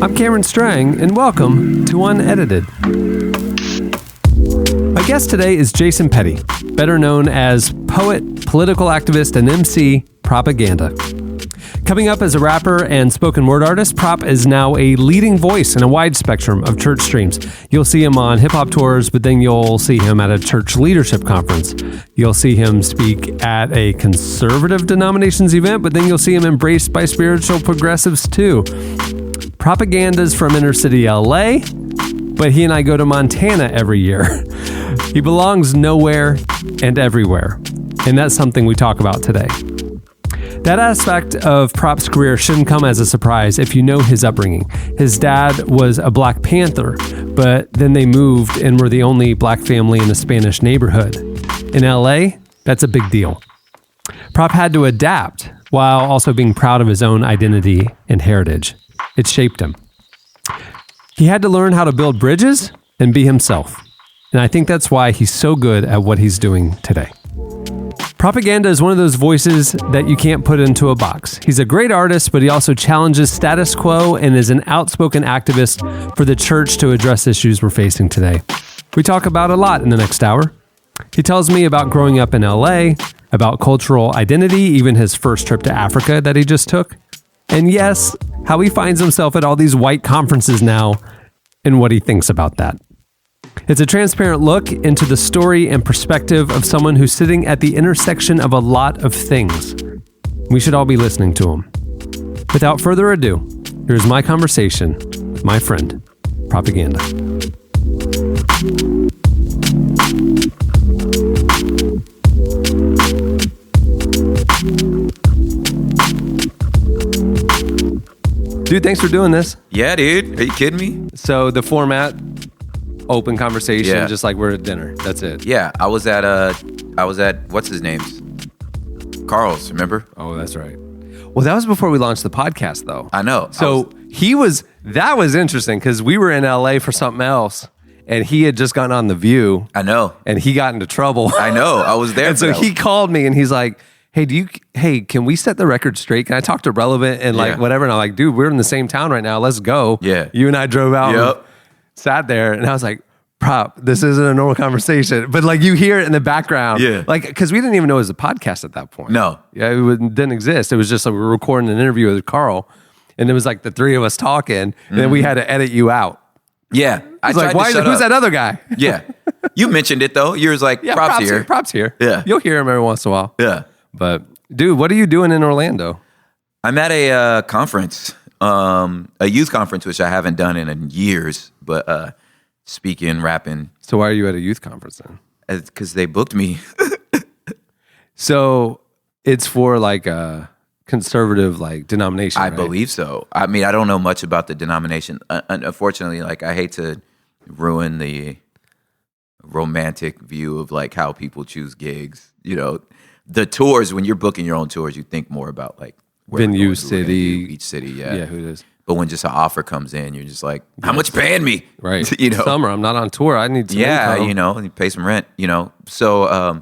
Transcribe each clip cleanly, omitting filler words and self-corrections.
I'm Cameron Strang, and welcome to Unedited. My guest today is Jason Petty, better known as poet, political activist, and MC Propaganda. Coming up as a rapper and spoken word artist, Prop is now a leading voice in a wide spectrum of church streams. You'll see him on hip-hop tours, but then you'll see him at a church leadership conference. You'll see him speak at a conservative denominations event, but then you'll see him embraced by spiritual progressives too. Propaganda's from inner city LA, but he and I go to Montana every year. He belongs nowhere and everywhere, and that's something we talk about today. That aspect of Prop's career shouldn't come as a surprise if you know his upbringing. His dad was a Black Panther, but then they moved and were the only Black family in a Spanish neighborhood. In LA, that's a big deal. Prop had to adapt while also being proud of his own identity and heritage. It shaped him. He had to learn how to build bridges and be himself. And I think that's why he's so good at what he's doing today. Propaganda is one of those voices that you can't put into a box. He's a great artist, but he also challenges status quo and is an outspoken activist for the church to address issues we're facing today. We talk about a lot in the next hour. He tells me about growing up in LA, about cultural identity, even his first trip to Africa that he just took. And yes, how he finds himself at all these white conferences now and what he thinks about that. It's a transparent look into the story and perspective of someone who's sitting at the intersection of a lot of things. We should all be listening to him. Without further ado, here's my conversation with my friend, Propaganda. Dude, thanks for doing this. Yeah, dude. Are you kidding me? So the format, open conversation, just like we're at dinner. That's it. Yeah, I was at what's his name's? Carl's, remember? Oh, that's right. Well, that was before we launched the podcast, though. I know. So that was interesting because we were in LA for something else, and he had just gotten on The View. I know. And he got into trouble. I know. I was there. And so he called me, and he's like, hey, can we set the record straight? Can I talk to Relevant and whatever? And I'm like, dude, we're in the same town right now. Let's go. Yeah. You and I drove out and sat there, and I was like, Prop, this isn't a normal conversation. But like you hear it in the background. Yeah. Like, because we didn't even know it was a podcast at that point. No. Yeah, it didn't exist. It was just like we were recording an interview with Carl, and it was like the three of us talking, and then we had to edit you out. Yeah. I was like, who's that other guy? Yeah. You mentioned it though. You was like, Prop's here. Prop's here. Yeah. You'll hear him every once in a while. Yeah. But dude, what are you doing in Orlando? I'm at a conference, a youth conference, which I haven't done in years, but speaking, rapping. So why are you at a youth conference then? Because they booked me. So it's for like a conservative like denomination, I right? believe so. I mean, I don't know much about the denomination. Unfortunately, like I hate to ruin the romantic view of like how people choose gigs. You know, the tours, when you're booking your own tours, you think more about like venue, city, each city. Yeah, who it is. But when just an offer comes in, you're just like, how much you paying me? Right. You know, summer, I'm not on tour. I need some income. you know, and you pay some rent, you know. So,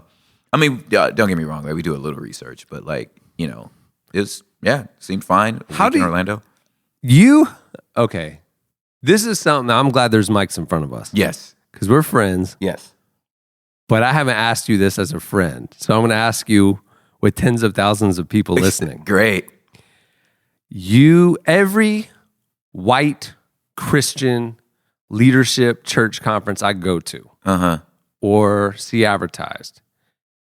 I mean, don't get me wrong. Like, we do a little research, but like, you know, seemed fine. How do you, Orlando? Okay. This is something, I'm glad there's mics in front of us. Yes. Because we're friends. Yes. But I haven't asked you this as a friend. So I'm going to ask you with tens of thousands of people listening. Great. Every white Christian leadership church conference I go to or see advertised,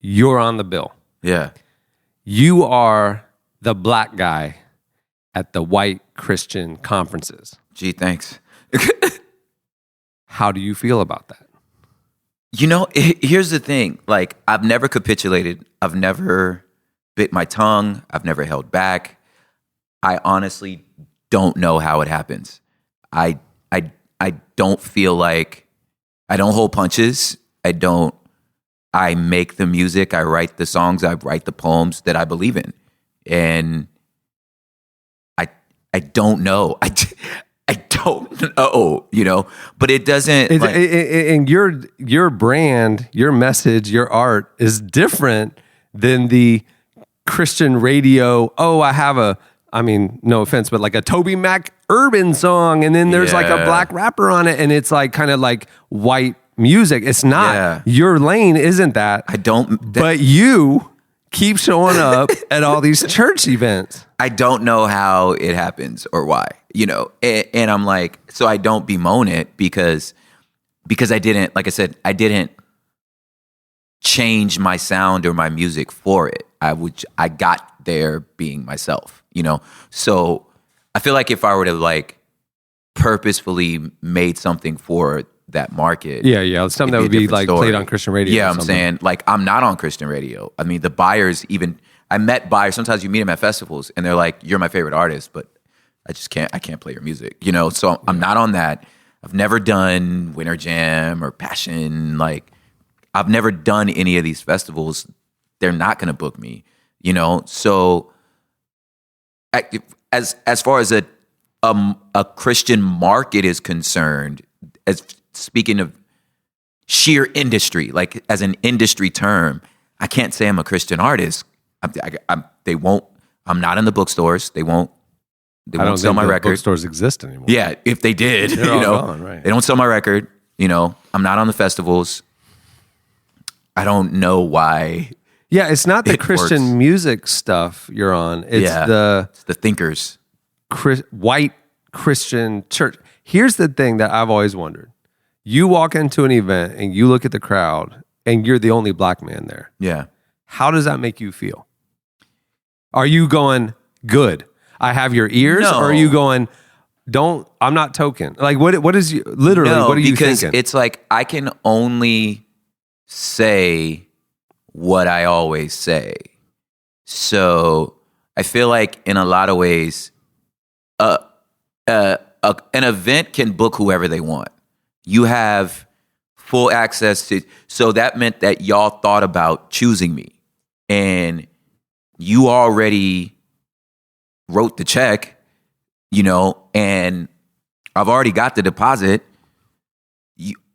you're on the bill. Yeah. You are the Black guy at the white Christian conferences. Gee, thanks. How do you feel about that? You know, here's the thing. Like, I've never capitulated. I've never bit my tongue. I've never held back. I honestly don't know how it happens. I don't feel like I don't hold punches. I make the music. I write the songs. I write the poems that I believe in. And I don't know. I don't know, you know, but it doesn't. And your brand, your message, your art is different than the Christian radio. Oh, I have a I mean, no offense, but like a Toby Mac urban song, and then there's like a black rapper on it, and it's like kind of like white music. It's not. Yeah. Your lane isn't that. But you keep showing up at all these church events. I don't know how it happens or why, and I'm like, so I don't bemoan it because I didn't, like I said, I didn't change my sound or my music for it. I got there being myself, So I feel like if I were to like purposefully made something for that market. Yeah. Something that would be like played on Christian radio. Yeah, I'm saying like I'm not on Christian radio. I mean, the buyers I met buyers, sometimes you meet them at festivals and they're like, you're my favorite artist, but I can't play your music, So I'm not on that. I've never done Winter Jam or Passion. Like I've never done any of these festivals. They're not going to book me, So as far as a Christian market is concerned, as speaking of sheer industry, like as an industry term, I can't say I'm a Christian artist. They won't. I'm not in the bookstores. They won't sell my record. Bookstores exist anymore. Yeah, if they did, they're all gone, right? They don't sell my record. I'm not on the festivals. I don't know why. Yeah, it's not the Christian music stuff you're on. It's the thinkers. White Christian church. Here's the thing that I've always wondered. You walk into an event and you look at the crowd and you're the only black man there. Yeah. How does that make you feel? Are you going, good, I have your ears? No. Or are you going, I'm not token? Like what is you literally, what are you thinking? Because it's like I can only say what I always say. So I feel like in a lot of ways, an event can book whoever they want. You have full access to, so that meant that y'all thought about choosing me and you already wrote the check, and I've already got the deposit.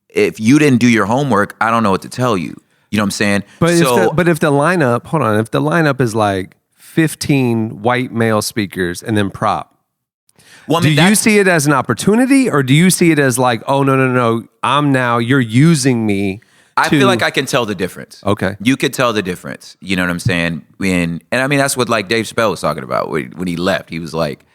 If you didn't do your homework, I don't know what to tell you. You know what I'm saying? But if the lineup is like 15 white male speakers and then prop, well, do you see it as an opportunity or do you see it as like, oh, no, you're using me? I feel like I can tell the difference. Okay. You could tell the difference. You know what I'm saying? And I mean, that's what like Dave Chappelle was talking about when he left. He was like,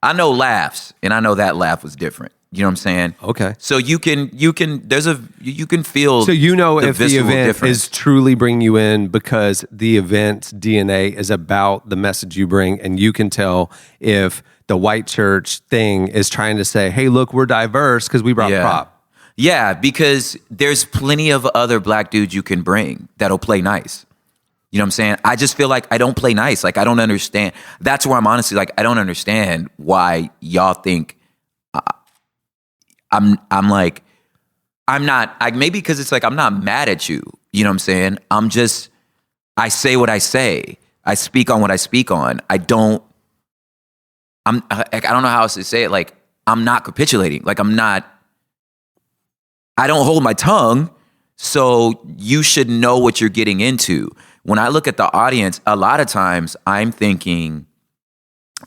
I know laughs and I know that laugh was different. You know what I'm saying? Okay. So you can feel. So if the event difference is truly bringing you in because the event's DNA is about the message you bring, and you can tell if the white church thing is trying to say, hey, look, we're diverse because we brought prop. Yeah, because there's plenty of other black dudes you can bring that'll play nice. You know what I'm saying? I just feel like I don't play nice. Like I don't understand. That's where I'm honestly like, I don't understand why y'all think I'm not, maybe because it's like, I'm not mad at you. You know what I'm saying? I say what I say. I speak on what I speak on. I don't know how else to say it. Like, I'm not capitulating. Like, I don't hold my tongue. So you should know what you're getting into. When I look at the audience, a lot of times I'm thinking,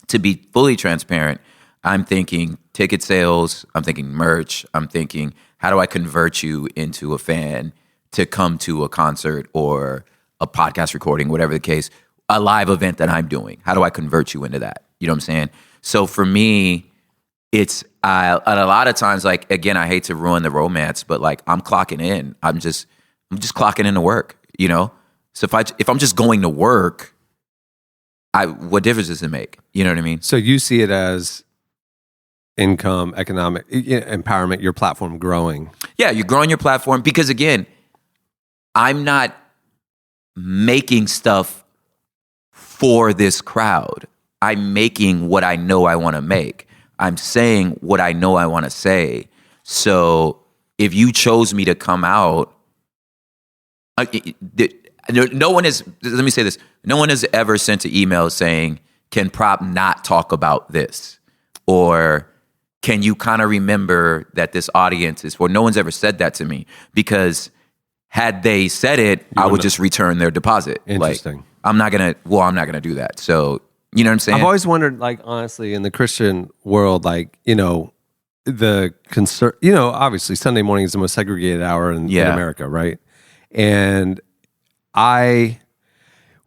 to be fully transparent, I'm thinking ticket sales, I'm thinking merch, I'm thinking, how do I convert you into a fan to come to a concert or a podcast recording, whatever the case, a live event that I'm doing? How do I convert you into that? You know what I'm saying? So for me, it's a lot of times, like, again, I hate to ruin the romance, but like I'm clocking in. I'm just clocking into work, So if I'm just going to work, what difference does it make? You know what I mean? So you see it as income, economic empowerment, your platform growing. Yeah, you're growing your platform because, again, I'm not making stuff for this crowd. I'm making what I know I want to make. I'm saying what I know I want to say. So if you chose me to come out, no one is, let me say this, no one has ever sent an email saying, can Prop not talk about this? Or can you kind of remember that this audience is for? No one's ever said that to me, because had they said it, I would just return their deposit. Interesting. Like, I'm not gonna do that. So You know what I'm saying? I've always wondered, like, honestly, in the Christian world, like, obviously Sunday morning is the most segregated hour in America, right? And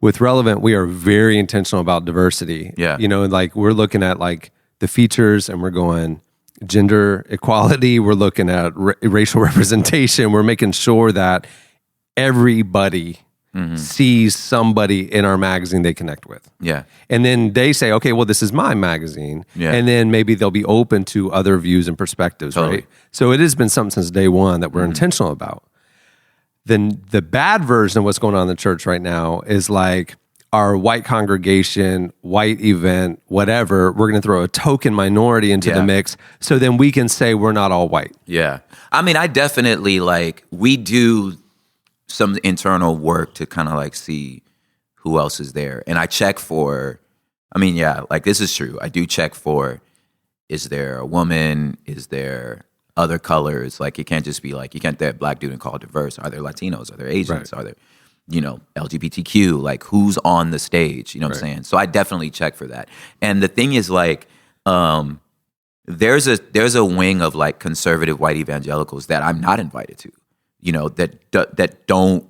with Relevant, we are very intentional about diversity. Yeah. Like we're looking at like the features and we're going gender equality. We're looking at racial representation. We're making sure that everybody sees somebody in our magazine they connect with. Yeah. And then they say, okay, well, this is my magazine. Yeah. And then maybe they'll be open to other views and perspectives, Totally. right? So it has been something since day one that we're intentional about. Then the bad version of what's going on in the church right now is like our white congregation, white event, whatever, we're going to throw a token minority into the mix so then we can say we're not all white. Yeah. I mean, I definitely we do some internal work to kind of like see who else is there. And I check for, this is true. I do check for, is there a woman? Is there other colors? Like, it can't just be like, you can't that black dude and call it diverse. Are there Latinos? Are there Asians? Right. Are there, LGBTQ? Like, who's on the stage? You know what I'm saying? So I definitely check for that. And the thing is like, there's a wing of like conservative white evangelicals that I'm not invited to, that don't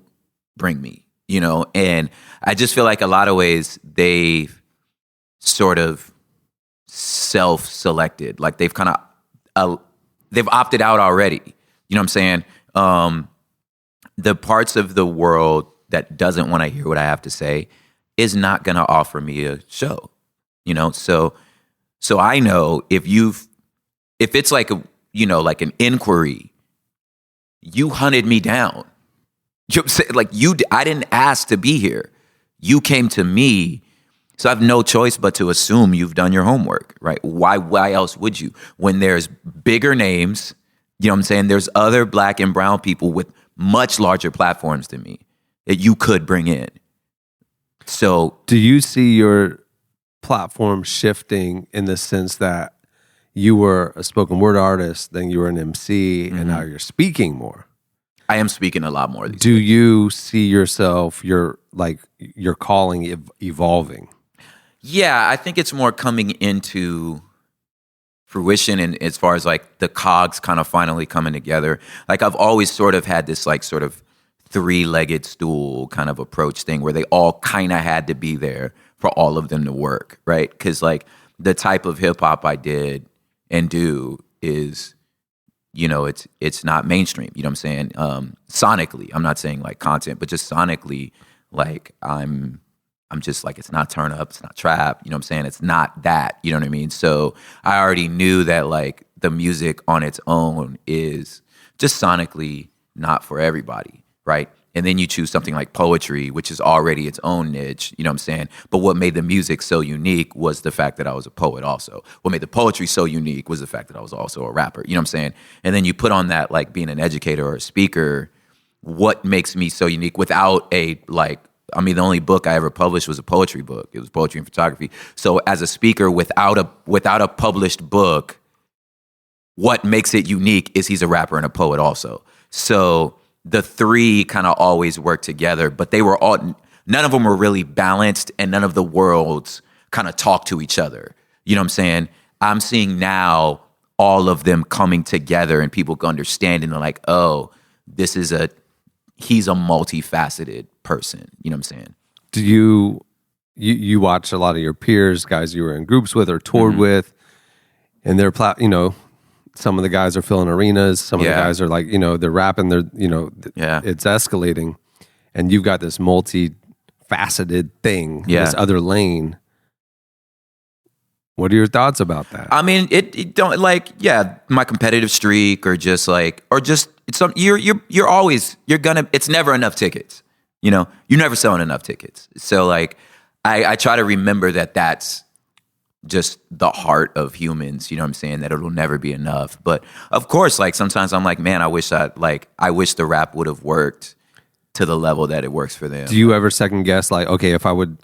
bring me, and I just feel like a lot of ways they've sort of self-selected, like they've kind of, they've opted out already. You know what I'm saying? The parts of the world that doesn't want to hear what I have to say is not going to offer me a show, So I know if it's like like an inquiry, you hunted me down. You know what I'm saying? Like I didn't ask to be here. You came to me. So I have no choice but to assume you've done your homework, right? Why else would you? When there's bigger names, you know what I'm saying? There's other black and brown people with much larger platforms than me that you could bring in. So do you see your platform shifting in the sense that you were a spoken word artist, then you were an MC, and now you're speaking more? I am speaking a lot more these Do days. you see yourself, your calling evolving? Yeah, I think it's more coming into fruition, and as far as like the cogs kind of finally coming together. Like I've always sort of had this like sort of three-legged stool kind of approach thing where they all kind of had to be there for all of them to work, right? Because like the type of hip hop I did and do is, it's not mainstream. You know what I'm saying? Sonically, I'm not saying like content, but just sonically, like I'm just like, it's not turn up, it's not trap. You know what I'm saying? It's not that. You know what I mean? So I already knew that like the music on its own is just sonically not for everybody, right? And then you choose something like poetry, which is already its own niche, you know what I'm saying? But what made the music so unique was the fact that I was a poet also. What made the poetry so unique was the fact that I was also a rapper, you know what I'm saying? And then you put on that, like being an educator or a speaker, what makes me so unique without the only book I ever published was a poetry book. It was poetry and photography. So as a speaker without a published book, what makes it unique is he's a rapper and a poet also. So the three kind of always work together, but none of them were really balanced, and none of the worlds kind of talk to each other. You know what I'm saying? I'm seeing now all of them coming together and people understanding, they're like, oh, he's a multifaceted person. You know what I'm saying? Do you watch a lot of your peers, guys you were in groups with or toured with, and they're some of the guys are filling arenas. Some of the guys are like, they're rapping. It's escalating. And you've got this multi-faceted thing, this other lane. What are your thoughts about that? I mean, it don't my competitive streak or just it's some it's never enough tickets. You're never selling enough tickets. So like, I try to remember that that's just the heart of humans, you know what I'm saying, that it'll never be enough. But of course, like sometimes I'm like, man, I wish the rap would have worked to the level that it works for them. Do you ever second guess like, okay, if I would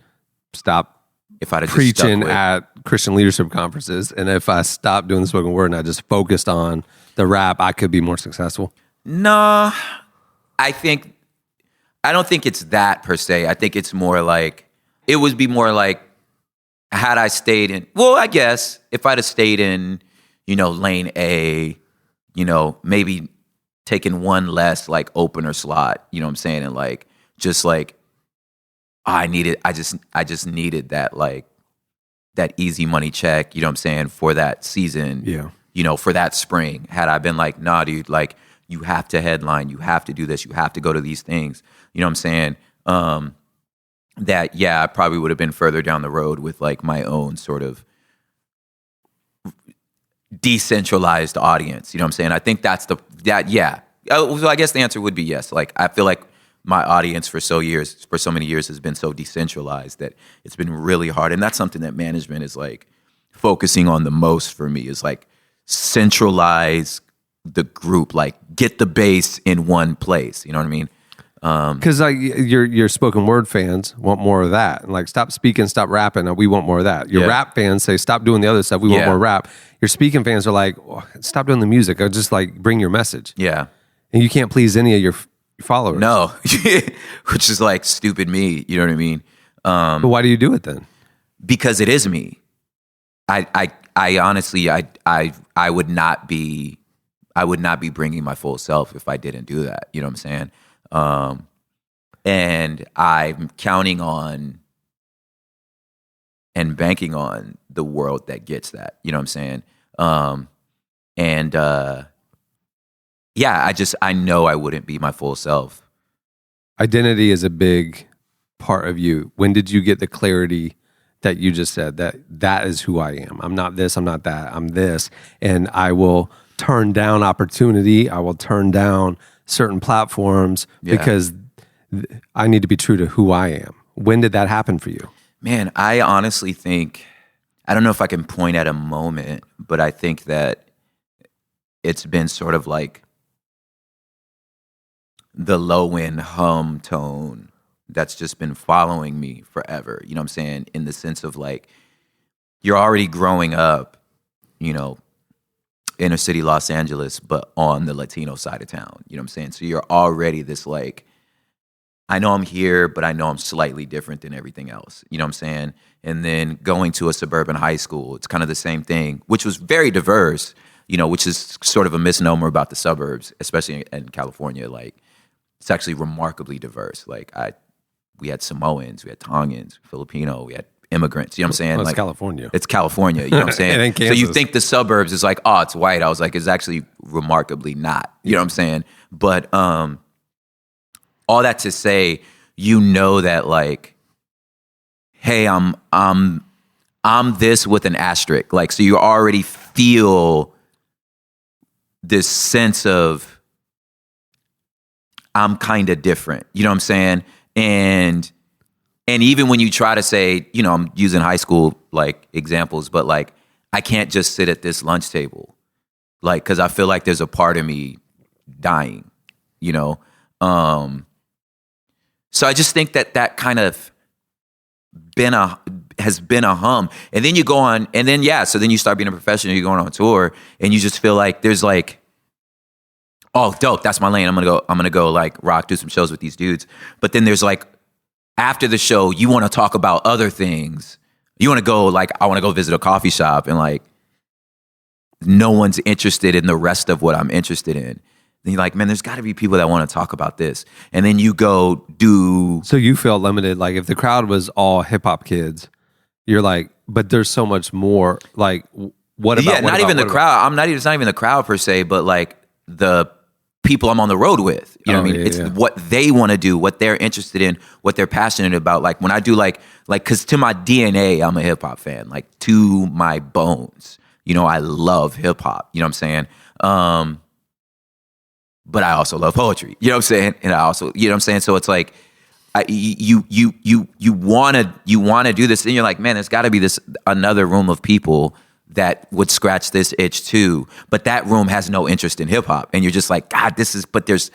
stop preaching at Christian leadership conferences, and if I stopped doing the spoken word and I just focused on the rap, I could be more successful? No, I don't think it's that per se. I think it's more like, it would be more like had I stayed in, well, I guess if I'd have stayed in, lane A, maybe taking one less like opener slot, you know what I'm saying? And like, just like, I just needed that, like, that easy money check, you know what I'm saying, for that season, for that spring. Had I been like, nah, dude, like, you have to headline, you have to do this, you have to go to these things, you know what I'm saying? I probably would have been further down the road with like my own sort of decentralized audience, you know what I'm saying? I think that's so I guess the answer would be yes. Like, I feel like my audience for so many years has been so decentralized that it's been really hard. And that's something that management is like focusing on the most for me, is like centralize the group, like get the base in one place. You know what I mean? Because like your spoken word fans want more of that, and like stop speaking, stop rapping. We want more of that. Your rap fans say stop doing the other stuff. We want more rap. Your speaking fans are like, oh, stop doing the music. Or just like bring your message. Yeah, and you can't please any of your followers. No, which is like stupid me. You know what I mean? But why do you do it then? Because it is me. I honestly I would not be bringing my full self if I didn't do that. You know what I'm saying? And I'm counting on and banking on the world that gets that. You know what I'm saying? I know I wouldn't be my full self. Identity is a big part of you. When did you get the clarity that you just said, that is who I am? I'm not this, I'm not that, I'm this. And I will turn down opportunity. I will turn down certain platforms because I need to be true to who I am. When did that happen for you? Man, I honestly think, I don't know if I can point at a moment, but I think that it's been sort of like the low end hum tone that's just been following me forever. You know what I'm saying? In the sense of like, you're already growing up, inner city Los Angeles, but on the Latino side of town. You know what I'm saying? So you're already this like, I know I'm here, but I know I'm slightly different than everything else. You know what I'm saying? And then going to a suburban high school, it's kind of the same thing, which was very diverse, which is sort of a misnomer about the suburbs, especially in California. Like, it's actually remarkably diverse. Like, we had Samoans, we had Tongans, Filipino, we had immigrants. You know what I'm saying? Well, it's California. It's California. You know what I'm saying? So you think the suburbs is like, oh, it's white. I was like, it's actually remarkably not. You know what I'm saying? But all that to say, that like, hey, I'm this with an asterisk. Like, so you already feel this sense of I'm kind of different. You know what I'm saying? And even when you try to say, I'm using high school like examples, but like, I can't just sit at this lunch table, like, because I feel like there's a part of me dying, So I just think that kind of has been a hum. And then you go on, and then so then you start being a professional, you're going on tour, and you just feel like there's like, oh, dope, that's my lane. I'm gonna go like rock, do some shows with these dudes. But then there's like, after the show, you want to talk about other things. You want to go like, I want to go visit a coffee shop, and like, no one's interested in the rest of what I'm interested in. Then you're like, man, there's got to be people that want to talk about this. And then you go do. So you felt limited. Like, if the crowd was all hip hop kids, you're like, but there's so much more. Like, what about? Yeah, not even the crowd. It's not even the crowd per se, but like the people I'm on the road with. You know what I mean? It's what they want to do, what they're interested in, what they're passionate about. Like, when I do like, because to my DNA, I'm a hip hop fan. Like, to my bones, I love hip hop. You know what I'm saying? But I also love poetry. You know what I'm saying? And I also, you know what I'm saying? So it's like, you want to do this, and you're like, man, there's got to be this another room of people that would scratch this itch too. But that room has no interest in hip hop, and you're just like, God, but there's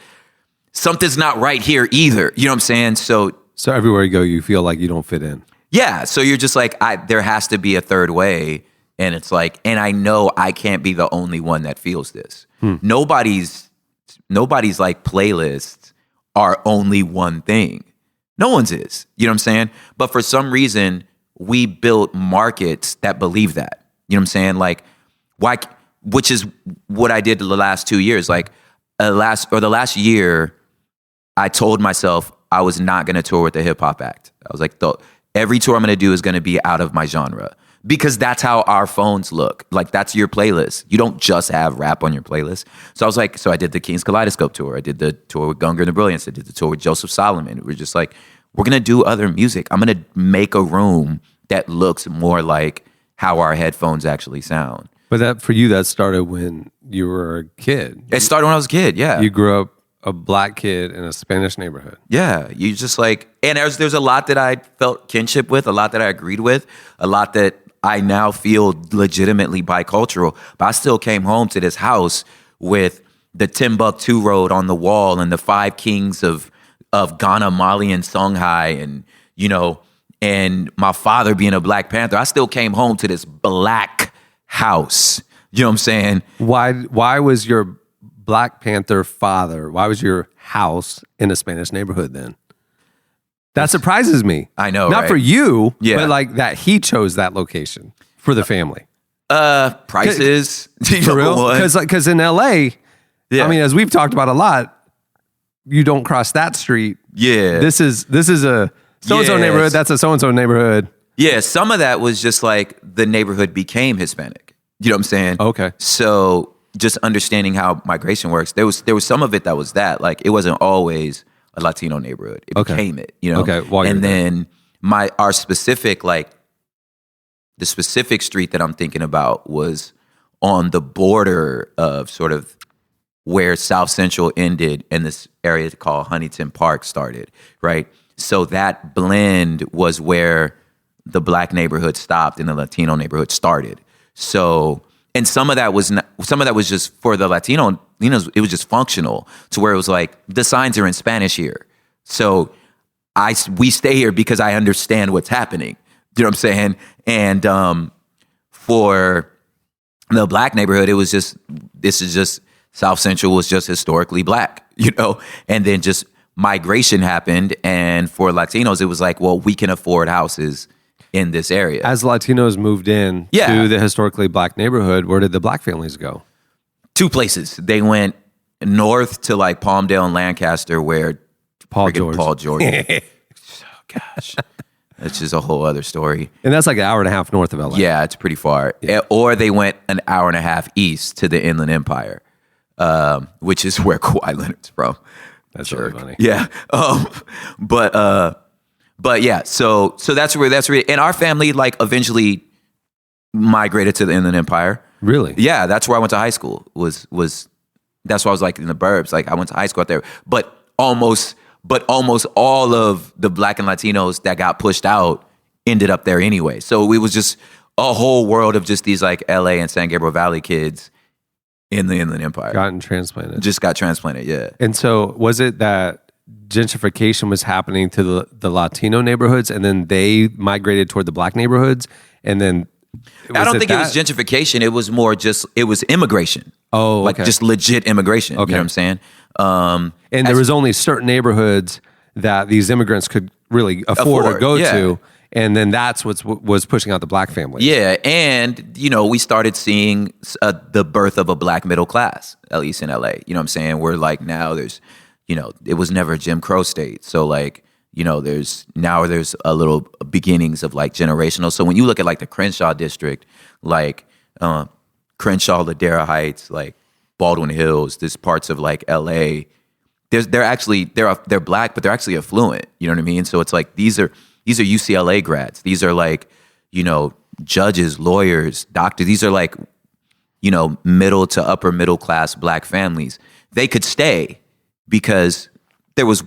something's not right here either. You know what I'm saying? So everywhere you go, you feel like you don't fit in. Yeah. So you're just like, there has to be a third way, and it's like, and I know I can't be the only one that feels this. Nobody's like playlists are only one thing. No one's is. You know what I'm saying? But for some reason, we built markets that believe that. You know what I'm saying? Like, why? Which is what I did the last 2 years. Like, the last year, I told myself I was not going to tour with a hip hop act. I was like, every tour I'm going to do is going to be out of my genre, because that's how our phones look. Like, that's your playlist. You don't just have rap on your playlist. So I was like, I did the King's Kaleidoscope tour. I did the tour with Gunger and the Brilliance. I did the tour with Joseph Solomon. We're just like, we're going to do other music. I'm going to make a room that looks more like how our headphones actually sound. But that, for you, that started when you were a kid. It started when I was a kid, yeah. You grew up a black kid in a Spanish neighborhood. Yeah, you just like, and there's a lot that I felt kinship with, a lot that I agreed with, a lot that I now feel legitimately bicultural. But I still came home to this house with the Timbuktu Road on the wall and the 5 kings of Ghana, Mali, and Songhai, and, you know, and my father being a Black Panther. I still came home to this black house. You know what I'm saying? Why was your Black Panther father, why was your house in a Spanish neighborhood then? That surprises me. I know, Not right? for you, Yeah. but like that he chose that location for the family. Prices. For real? Because in LA, Yeah. I mean, as we've talked about a lot, you don't cross that street. Yeah. This is a so-and-so Yes. neighborhood, that's a so-and-so neighborhood. Yeah, some of that was just like the neighborhood became Hispanic. You know what I'm saying? Okay. So just understanding how migration works, there was some of it that was that. Like, it wasn't always a Latino neighborhood. It Okay. became it, you know? Okay, while you're and there. then our specific, like, the specific street that I'm thinking about was on the border of sort of where South Central ended and this area called Huntington Park started, right? So that blend was where the Black neighborhood stopped and the Latino neighborhood started. So, and some of that was just for the Latino, you know, it was just functional to where it was like, the signs are in Spanish here. So we stay here because I understand what's happening. You know what I'm saying? And for the Black neighborhood, this is just South Central was just historically Black, you know? And then just migration happened. And for Latinos, it was like, well, we can afford houses in this area. As Latinos moved in to the historically Black neighborhood, where did the Black families go? 2 places. They went north to like Palmdale and Lancaster, where Paul George. George. Oh, gosh. That's just a whole other story. And that's like an hour and a half north of LA. Yeah, it's pretty far. Yeah. Or they went an hour and a half east to the Inland Empire, which is where Kawhi Leonard's from. That's really funny. Yeah. But yeah, so that's where, and our family like eventually migrated to the Inland Empire. Really? Yeah, that's where I went to high school. That's why I was like in the burbs. Like, I went to high school out there, but almost all of the Black and Latinos that got pushed out ended up there anyway. So it was just a whole world of just these like LA and San Gabriel Valley kids in the Inland Empire. Gotten transplanted. Just got transplanted, yeah. And so was it that gentrification was happening to the Latino neighborhoods and then they migrated toward the Black neighborhoods? And then I don't think it was gentrification. It was more it was immigration. Oh, like okay. just legit immigration. Okay. You know what I'm saying? And there was only certain neighborhoods that these immigrants could really afford or go to. And then that's what was pushing out the Black families. Yeah, and you know, we started seeing the birth of a Black middle class, at least in LA. You know what I'm saying? We're like, now there's, you know, it was never a Jim Crow state. So like, you know, there's a little beginnings of like generational. So when you look at like the Crenshaw district, like Crenshaw, Ladera Heights, like Baldwin Hills, there's parts of like LA, they're Black, but they're actually affluent. You know what I mean? So it's like, these are UCLA grads. These are like, you know, judges, lawyers, doctors. These are like, you know, middle to upper middle class Black families. They could stay because there was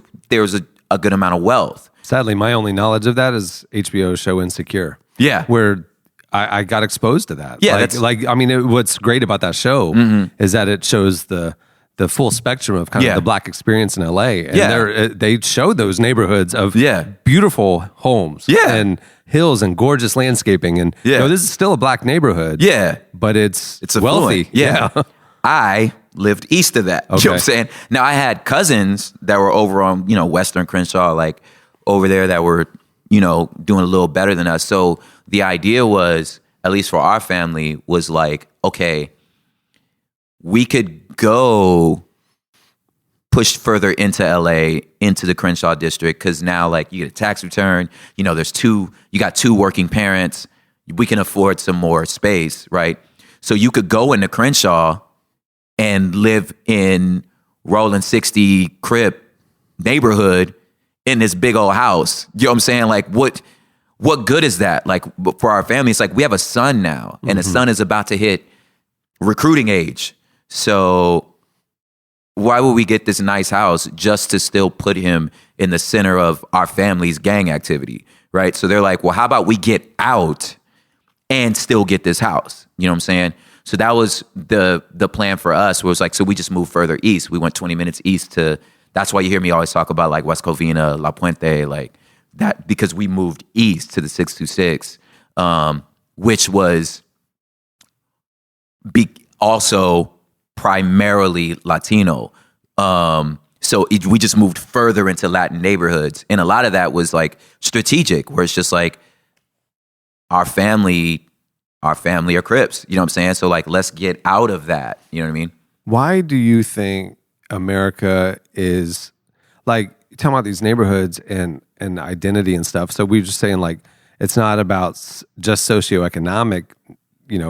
a good amount of wealth. Sadly, my only knowledge of that is HBO's show Insecure. Yeah. Where I got exposed to that. Yeah, what's great about that show is that it shows the full spectrum of kind of the Black experience in LA. And they show those neighborhoods of beautiful homes and hills and gorgeous landscaping. And you know, this is still a Black neighborhood. Yeah. But it's wealthy. Yeah. I lived east of that. Okay. You know what I'm saying? Now, I had cousins that were over on, you know, Western Crenshaw, like over there that were, doing a little better than us. So the idea was, at least for our family, was like, okay, we could go push further into LA, into the Crenshaw district, because now like you get a tax return, you got two working parents, we can afford some more space, right? So you could go into Crenshaw and live in Rolling 60 crib neighborhood in this big old house. You know what I'm saying? Like what good is that? Like for our family, it's like we have a son now, and the son is about to hit recruiting age. So why would we get this nice house just to still put him in the center of our family's gang activity, right? So they're like, well, how about we get out and still get this house? You know what I'm saying? So that was the plan for us, was like, so we just moved further east. We went 20 minutes east that's why you hear me always talk about like West Covina, La Puente, like that, because we moved east to the 626, which was also primarily Latino. So we just moved further into Latin neighborhoods. And a lot of that was like strategic, where it's just like our family are Crips, you know what I'm saying? So like, let's get out of that. You know what I mean? Why do you think America is like, talking about these neighborhoods and identity and stuff? So we were just saying like, it's not about just socioeconomic,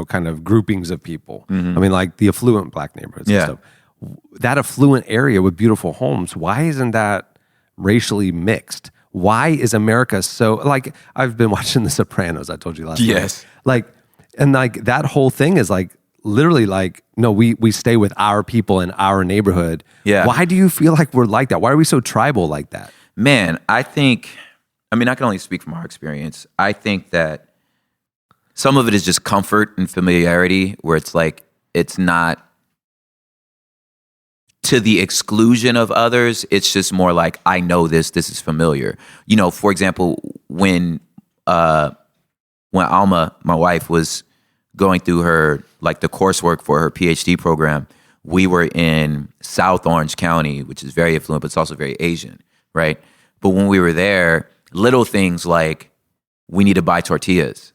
kind of groupings of people. I mean, like the affluent black neighborhoods and stuff. That affluent area with beautiful homes, why isn't that racially mixed? Why is America so, like, I've been watching The Sopranos, I told you last night. Like, and like that whole thing is like, literally like, no, we stay with our people in our neighborhood. Yeah. Why do you feel like we're like that? Why are we so tribal like that? Man, I can only speak from our experience. I think that some of it is just comfort and familiarity, where it's like, it's not to the exclusion of others. It's just more like, I know this is familiar. For example, when Alma, my wife, was going through her, like the coursework for her PhD program, we were in South Orange County, which is very affluent, but it's also very Asian, right? But when we were there, little things like, we need to buy tortillas.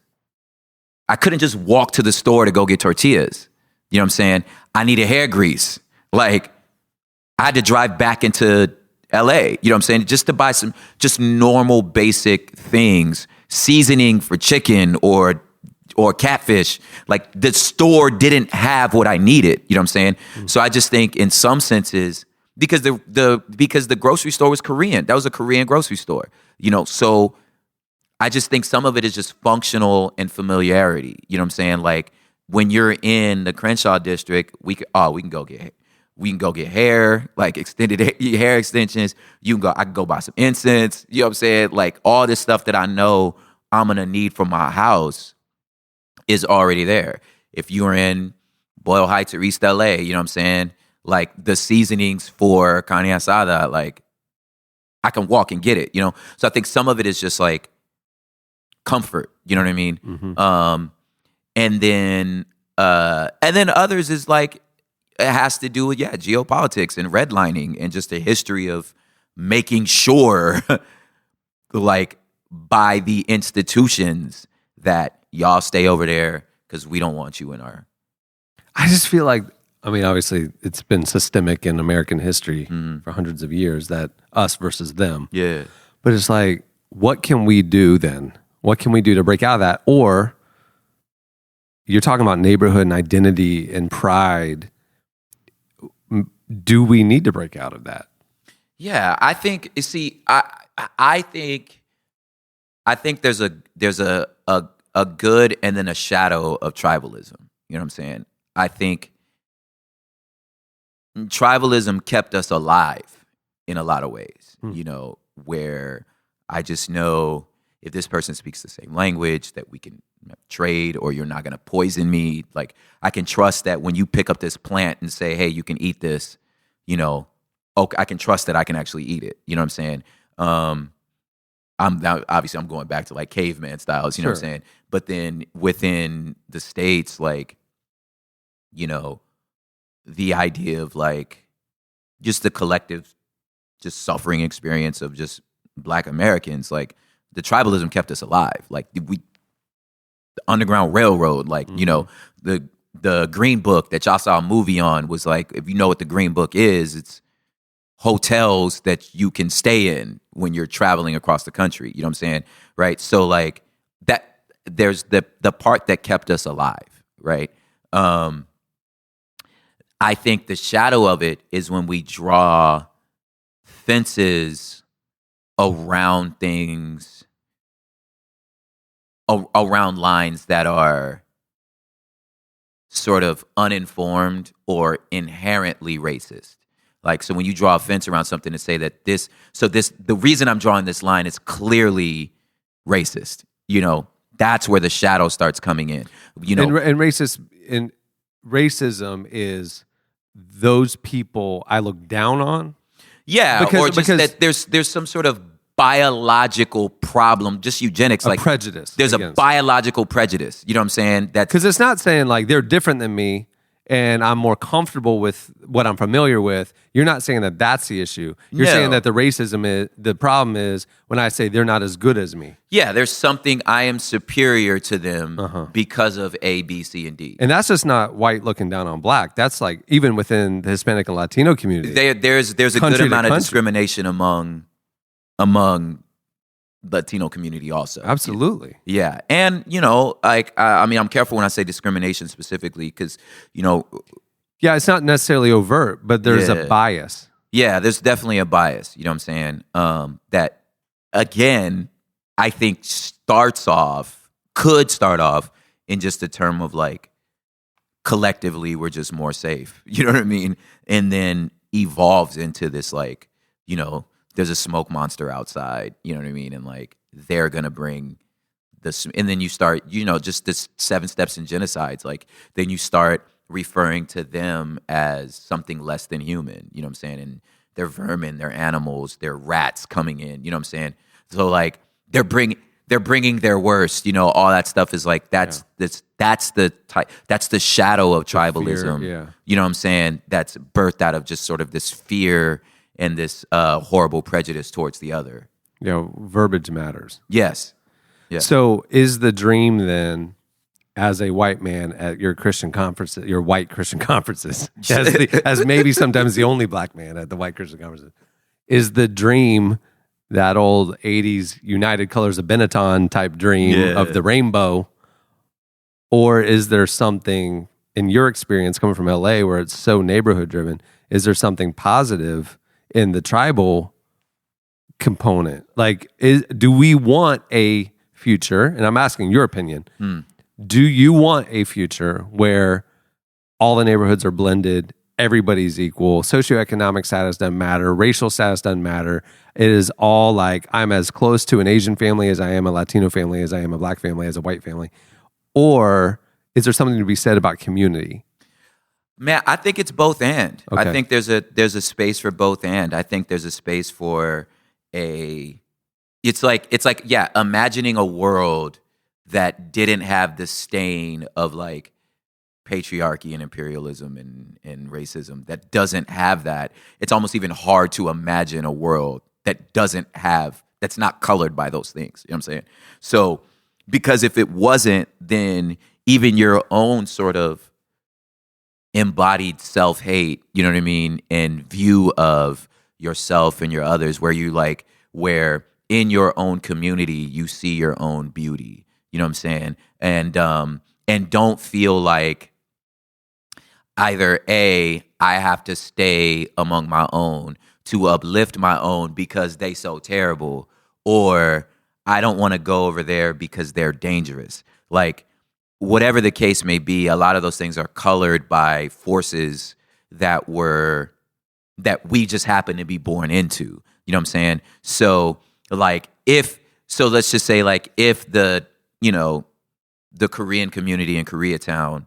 I couldn't just walk to the store to go get tortillas. You know what I'm saying? I needed hair grease. Like, I had to drive back into LA, you know what I'm saying? Just to buy some just normal basic things, seasoning for chicken or catfish. Like, the store didn't have what I needed, you know what I'm saying? So I just think in some senses, because the grocery store was Korean, that was a Korean grocery store, so I just think some of it is just functional and familiarity, you know what I'm saying? Like, when you're in the Crenshaw district, we can go get hair, like extended hair extensions. I can go buy some incense. You know what I'm saying? Like, all this stuff that I know I'm going to need for my house is already there. If you're in Boyle Heights or East LA, you know what I'm saying? Like, the seasonings for carne asada, like, I can walk and get it, So I think some of it is just like comfort, you know what I mean? And then others is like, it has to do with, geopolitics and redlining and just a history of making sure, like, by the institutions, that y'all stay over there because we don't want you in our... I just feel like, obviously it's been systemic in American history for hundreds of years, that us versus them. Yeah. But it's like, what can we do then? What can we do to break out of that? Or you're talking about neighborhood and identity and pride. Do we need to break out of that? Yeah, I think, you see, I think there's a good and then a shadow of tribalism. You know what I'm saying? I think tribalism kept us alive in a lot of ways, where I just know if this person speaks the same language, that we can trade, or you're not going to poison me. Like, I can trust that when you pick up this plant and say, hey, you can eat this, I can trust that I can actually eat it. You know what I'm saying? Obviously I'm going back to like caveman styles, you know what I'm saying? But then within the States, like, the idea of like just the collective, just suffering experience of just Black Americans, like the tribalism kept us alive. Like the Underground Railroad, like, you know, the Green Book that y'all saw a movie on was like, if you know what the Green Book is, it's hotels that you can stay in when you're traveling across the country. You know what I'm saying? Right. So like that, there's the part that kept us alive. Right. I think the shadow of it is when we draw fences around things, around lines that are sort of uninformed or inherently racist. Like, so when you draw a fence around something to say that the reason I'm drawing this line is clearly racist, you know, that's where the shadow starts coming in, you know. And racism is those people I look down on. Yeah, because that there's some sort of biological problem, just eugenics, like prejudice. There's a biological prejudice. You know what I'm saying? That's because it's not saying like they're different than me and I'm more comfortable with what I'm familiar with. You're not saying that that's the issue. You're saying that the problem is when I say they're not as good as me. Yeah, there's something I am superior to them because of A, B, C, and D. And that's just not white looking down on black. That's like even within the Hispanic and Latino community. There's a good amount of discrimination among Latino community also. Absolutely. Yeah. And, you know, like, I mean, I'm careful when I say discrimination specifically because, you know. Yeah, it's not necessarily overt, but there's a bias. Yeah, there's definitely a bias, you know what I'm saying? That, again, I think could start off in just a term of like, collectively, we're just more safe. You know what I mean? And then evolves into this like, you know, there's a smoke monster outside, you know what I mean? And like, they're going to bring this, and then you start, you know, just this 7 steps in genocides. Like, then you start referring to them as something less than human, you know what I'm saying? And they're vermin, they're animals, they're rats coming in, you know what I'm saying? So like, they're bringing their worst, you know, all that stuff is like, that's the shadow of tribalism, fear, you know what I'm saying? That's birthed out of just sort of this fear and this horrible prejudice towards the other. You know, verbiage matters. Yes. Yeah. So is the dream then, as a white man at your Christian conferences, your white Christian conferences, as maybe sometimes the only black man at the white Christian conferences, is the dream that old 80s United Colors of Benetton type dream of the rainbow? Or is there something, in your experience coming from LA where it's so neighborhood driven, is there something positive in the tribal component? Like, do we want a future? And I'm asking your opinion. Do you want a future where all the neighborhoods are blended, everybody's equal, socioeconomic status doesn't matter, racial status doesn't matter? It is all like, I'm as close to an Asian family as I am a Latino family, as I am a black family, as a white family? Or is there something to be said about community? Man, I think it's both and. Okay. I think there's a space for both and. I think there's a space for it's like imagining a world that didn't have the stain of like patriarchy and imperialism and racism, that doesn't have that. It's almost even hard to imagine a world that that's not colored by those things. You know what I'm saying? So, because if it wasn't, then even your own sort of embodied self-hate, you know what I mean, and view of yourself and your others, where in your own community you see your own beauty, you know what I'm saying, and don't feel like either I have to stay among my own to uplift my own because they so terrible, or I don't want to go over there because they're dangerous. Like, whatever the case may be, a lot of those things are colored by forces that we just happen to be born into. You know what I'm saying? So like, let's just say like, if the Korean community in Koreatown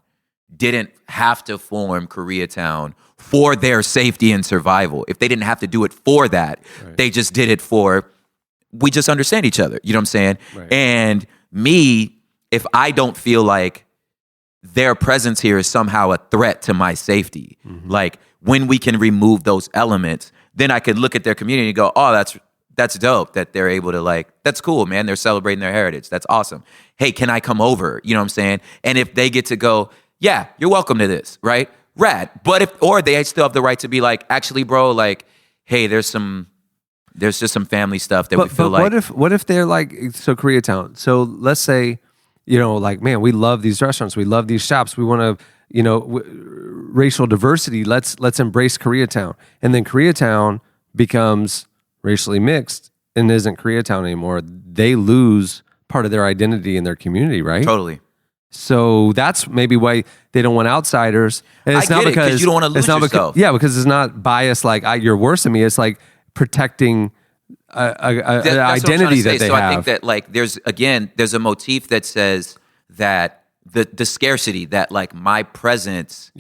didn't have to form Koreatown for their safety and survival, if they didn't have to do it for that, right, they just did it for, we just understand each other. You know what I'm saying? Right. And me, if I don't feel like their presence here is somehow a threat to my safety, like when we can remove those elements, then I could look at their community and go, oh, that's dope that they're able to like, that's cool, man. They're celebrating their heritage. That's awesome. Hey, can I come over? You know what I'm saying? And if they get to go, yeah, you're welcome to this, right? Rad. But or they still have the right to be like, actually, bro, like, hey, there's just some family stuff that we feel like. What if they're like, so Koreatown. So let's say, like, man, we love these restaurants. We love these shops. We want to, racial diversity. Let's embrace Koreatown. And then Koreatown becomes racially mixed and isn't Koreatown anymore. They lose part of their identity in their community, right? Totally. So that's maybe why they don't want outsiders. And it's not because you don't want to lose yourself. Because it's not biased like you're worse than me. It's like protecting an identity that they have. I think that like there's a motif that says that the scarcity, that like my presence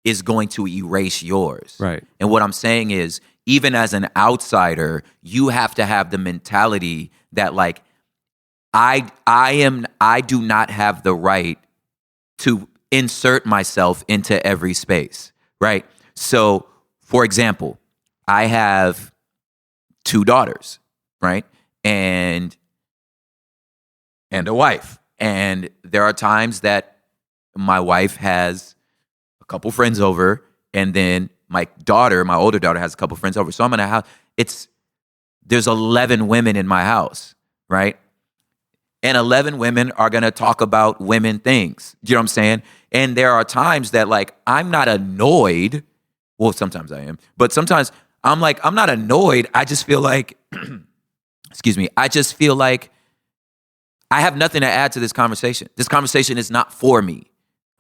is going to erase yours. Right. And what I'm saying is, even as an outsider, you have to have the mentality that like I do not have the right to insert myself into every space, right? So, for example, I have 2 daughters, right? And a wife. And there are times that my wife has a couple friends over, and then my older daughter, has a couple friends over. So I'm in a house. There's 11 women in my house, right? And 11 women are going to talk about women things. Do you know what I'm saying? And there are times that like, I'm not annoyed. Well, sometimes I am. But sometimes I'm like, I'm not annoyed. I just feel like, excuse me, I just feel like I have nothing to add to this conversation. This conversation is not for me,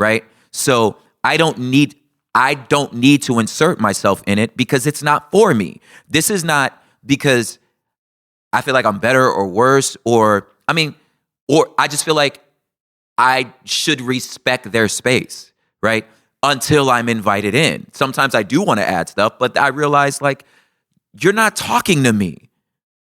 right? So I don't need to insert myself in it because it's not for me. This is not because I feel like I'm better or worse, or I just feel like I should respect their space, right? Until I'm invited in. Sometimes I do want to add stuff, but I realize like, you're not talking to me.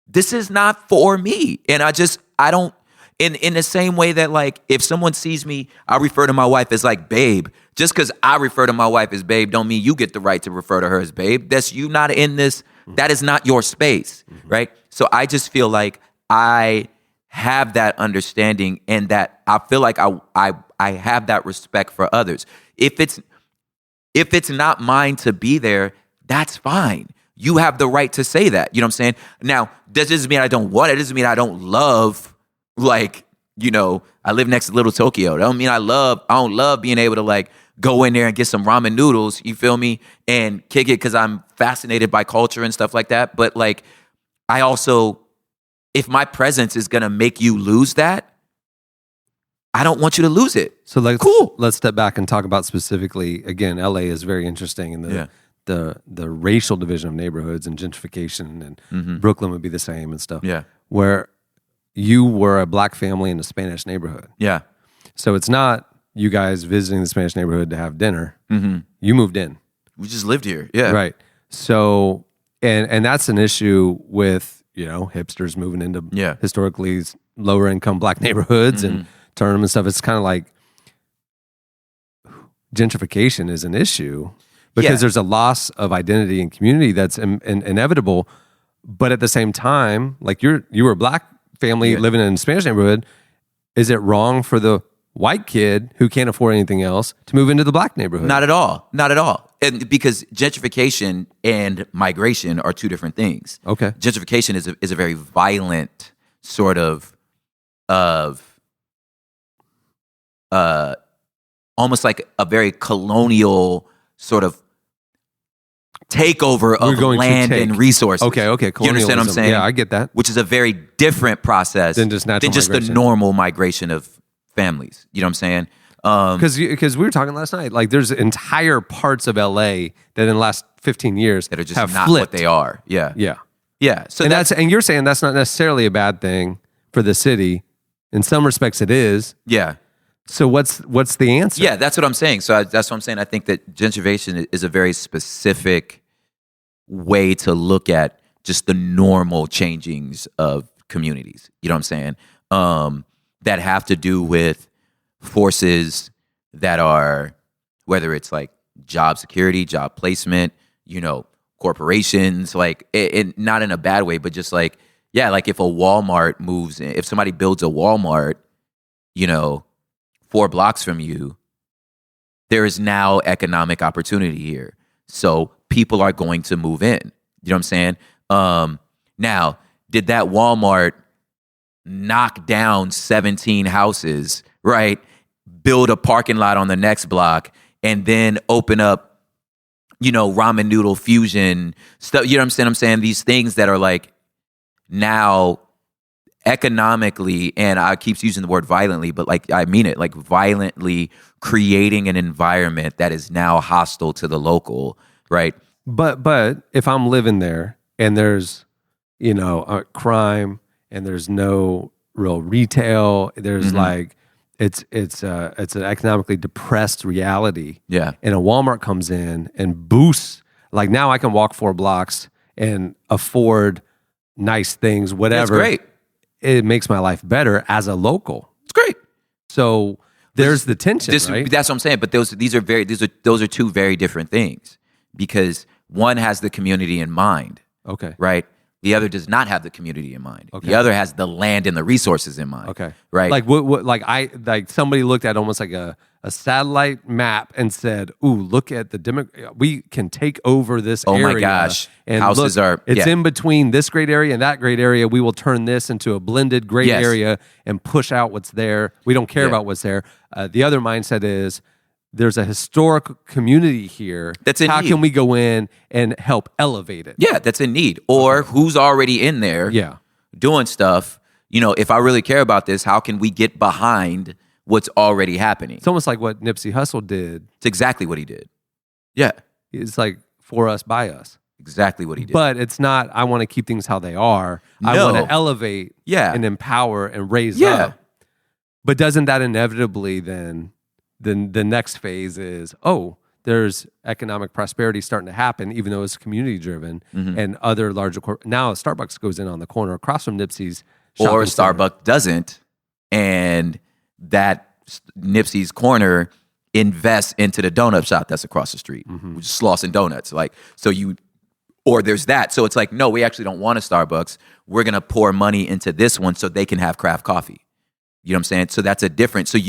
This is not for me. And I don't, in the same way that like, if someone sees me, I refer to my wife as like babe. Just because I refer to my wife as babe don't mean you get the right to refer to her as babe. That's you not in this. That is not your space, right? So I just feel like I have that understanding, and that I feel like I have that respect for others. If it's not mine to be there, that's fine. You have the right to say that. You know what I'm saying? Now, that doesn't mean I don't want it. It doesn't mean I don't love, like, I live next to Little Tokyo. That don't mean I don't love being able to like go in there and get some ramen noodles, you feel me? And kick it because I'm fascinated by culture and stuff like that. But like, I also, if my presence is going to make you lose that, I don't want you to lose it. So like, cool. Let's step back and talk about specifically, again, LA is very interesting in the racial division of neighborhoods and gentrification, and Brooklyn would be the same and stuff. Yeah. Where you were a black family in a Spanish neighborhood. Yeah. So it's not you guys visiting the Spanish neighborhood to have dinner. Mm-hmm. You moved in. We just lived here. Yeah. Right. So, and that's an issue with, hipsters moving into historically lower income black neighborhoods and turn them and stuff. It's kind of like gentrification is an issue because there's a loss of identity and community that's inevitable. But at the same time, like you were a black family living in a Spanish neighborhood. Is it wrong for the white kid who can't afford anything else to move into the black neighborhood? Not at all. Not at all. And because gentrification and migration are 2 different things. Okay. Gentrification is a very violent sort of almost like a very colonial sort of takeover of land and resources. Okay. You understand what I'm saying? Yeah, I get that. Which is a very different process than just the normal migration of families. You know what I'm saying? Because we were talking last night, like there's entire parts of LA that in the last 15 years that are just have not flipped. what they are. Yeah. So and you're saying that's not necessarily a bad thing for the city. In some respects, it is. Yeah. So what's the answer? Yeah, that's what I'm saying. So that's what I'm saying. I think that gentrification is a very specific way to look at just the normal changings of communities. You know what I'm saying? That have to do with forces that are, whether it's like job security, job placement, corporations, like not in a bad way, but just like, yeah, like if a Walmart moves in, if somebody builds a Walmart, 4 blocks from you, there is now economic opportunity here. So people are going to move in. You know what I'm saying? Now, did that Walmart knock down 17 houses, right? Build a parking lot on the next block and then open up, ramen noodle fusion stuff. You know what I'm saying? These things that are like now economically, and I keep using the word violently, but like I mean it, like violently creating an environment that is now hostile to the local, right? But if I'm living there and there's, a crime and there's no real retail, there's like it's an economically depressed reality. Yeah. And a Walmart comes in and boosts, like now I can walk 4 blocks and afford nice things, whatever. That's great. It makes my life better as a local. It's great. So there's the tension, right? That's what I'm saying. But those are 2 very different things, because one has the community in mind. Okay. Right. The other does not have the community in mind. Okay. The other has the land and the resources in mind. Okay. Right. Like like somebody looked at almost like a satellite map and said, "Ooh, look at we can take over this area." Oh my gosh. And houses it's in between this great area and that great area. We will turn this into a blended great area and push out what's there. We don't care about what's there. The other mindset is, there's a historic community here. That's in How need. can we go in and help elevate it? Yeah, that's in need. Or who's already in there doing stuff. If I really care about this, how can we get behind what's already happening? It's almost like what Nipsey Hussle did. It's exactly what he did. Yeah. It's like for us, by us. Exactly what he did. But it's not, I want to keep things how they are. I want to elevate and empower and raise up. But doesn't that inevitably then the next phase is, there's economic prosperity starting to happen, even though it's community driven, and other larger now Starbucks goes in on the corner across from Nipsey's or shopping Starbucks doesn't, and that Nipsey's corner invests into the donut shop that's across the street, which is Slauson Donuts. Or there's that. So it's like, no, we actually don't want a Starbucks. We're going to pour money into this one so they can have craft coffee. You know what I'm saying? So that's a different. So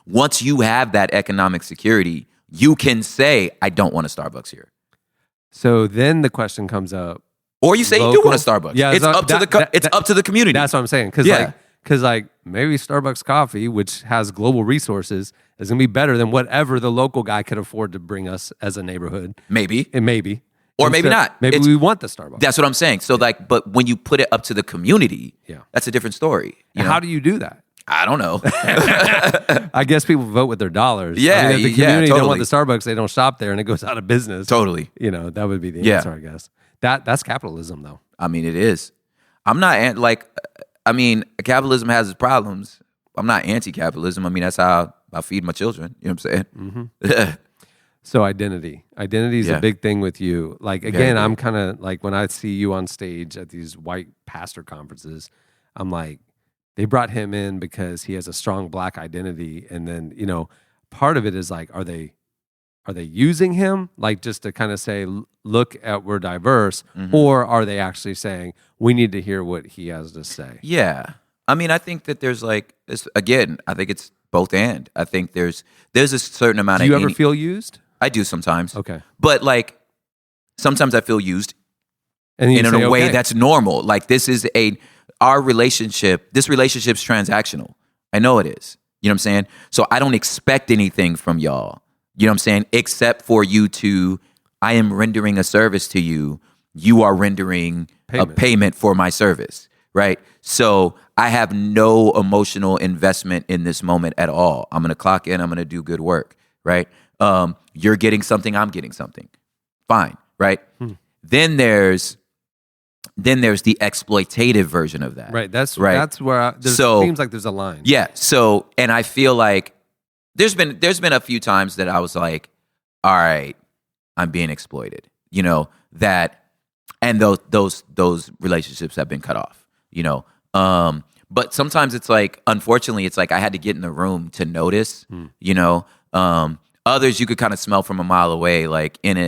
once you have that economic security, you can say, I don't want a Starbucks here. So then the question comes up. Or you say you do want a Starbucks. Yeah, it's up to the community. That's what I'm saying. Because maybe Starbucks coffee, which has global resources, is going to be better than whatever the local guy could afford to bring us as a neighborhood. Maybe. And maybe. Or maybe not. Maybe we want the Starbucks. That's what I'm saying. So but when you put it up to the community, that's a different story. How do you do that? I don't know. I guess people vote with their dollars. Yeah, if the community don't want the Starbucks, they don't shop there and it goes out of business. Totally. That would be the answer, I guess. That's capitalism, though. I mean, it is. I'm not capitalism has its problems. I'm not anti-capitalism. I mean, that's how I feed my children. You know what I'm saying? So identity is a big thing with you. Like, again, I'm kind of like, when I see you on stage at these white pastor conferences, I'm like, they brought him in because he has a strong black identity. And then, part of it is like, are they using him like just to kind of say, look at, we're diverse, or are they actually saying we need to hear what he has to say? Yeah. I mean, I think that there's like, again, I think it's both and. I think there's a certain amount of... Do you ever feel used? I do sometimes. Okay. But like, sometimes I feel used and in a way that's normal. Like this relationship's transactional. I know it is. You know what I'm saying? So I don't expect anything from y'all. You know what I'm saying? Except for I am rendering a service to you. You are rendering a payment for my service, right? So I have no emotional investment in this moment at all. I'm going to clock in. I'm going to do good work, right? You're getting something. I'm getting something. Fine, right? Then there's the exploitative version of that. Right. That's where it seems like there's a line. Yeah. So, and I feel like there's been a few times that I was like, all right, I'm being exploited, and those relationships have been cut off, but sometimes it's like, unfortunately, it's like I had to get in the room to notice, others you could kind of smell from a mile away, like in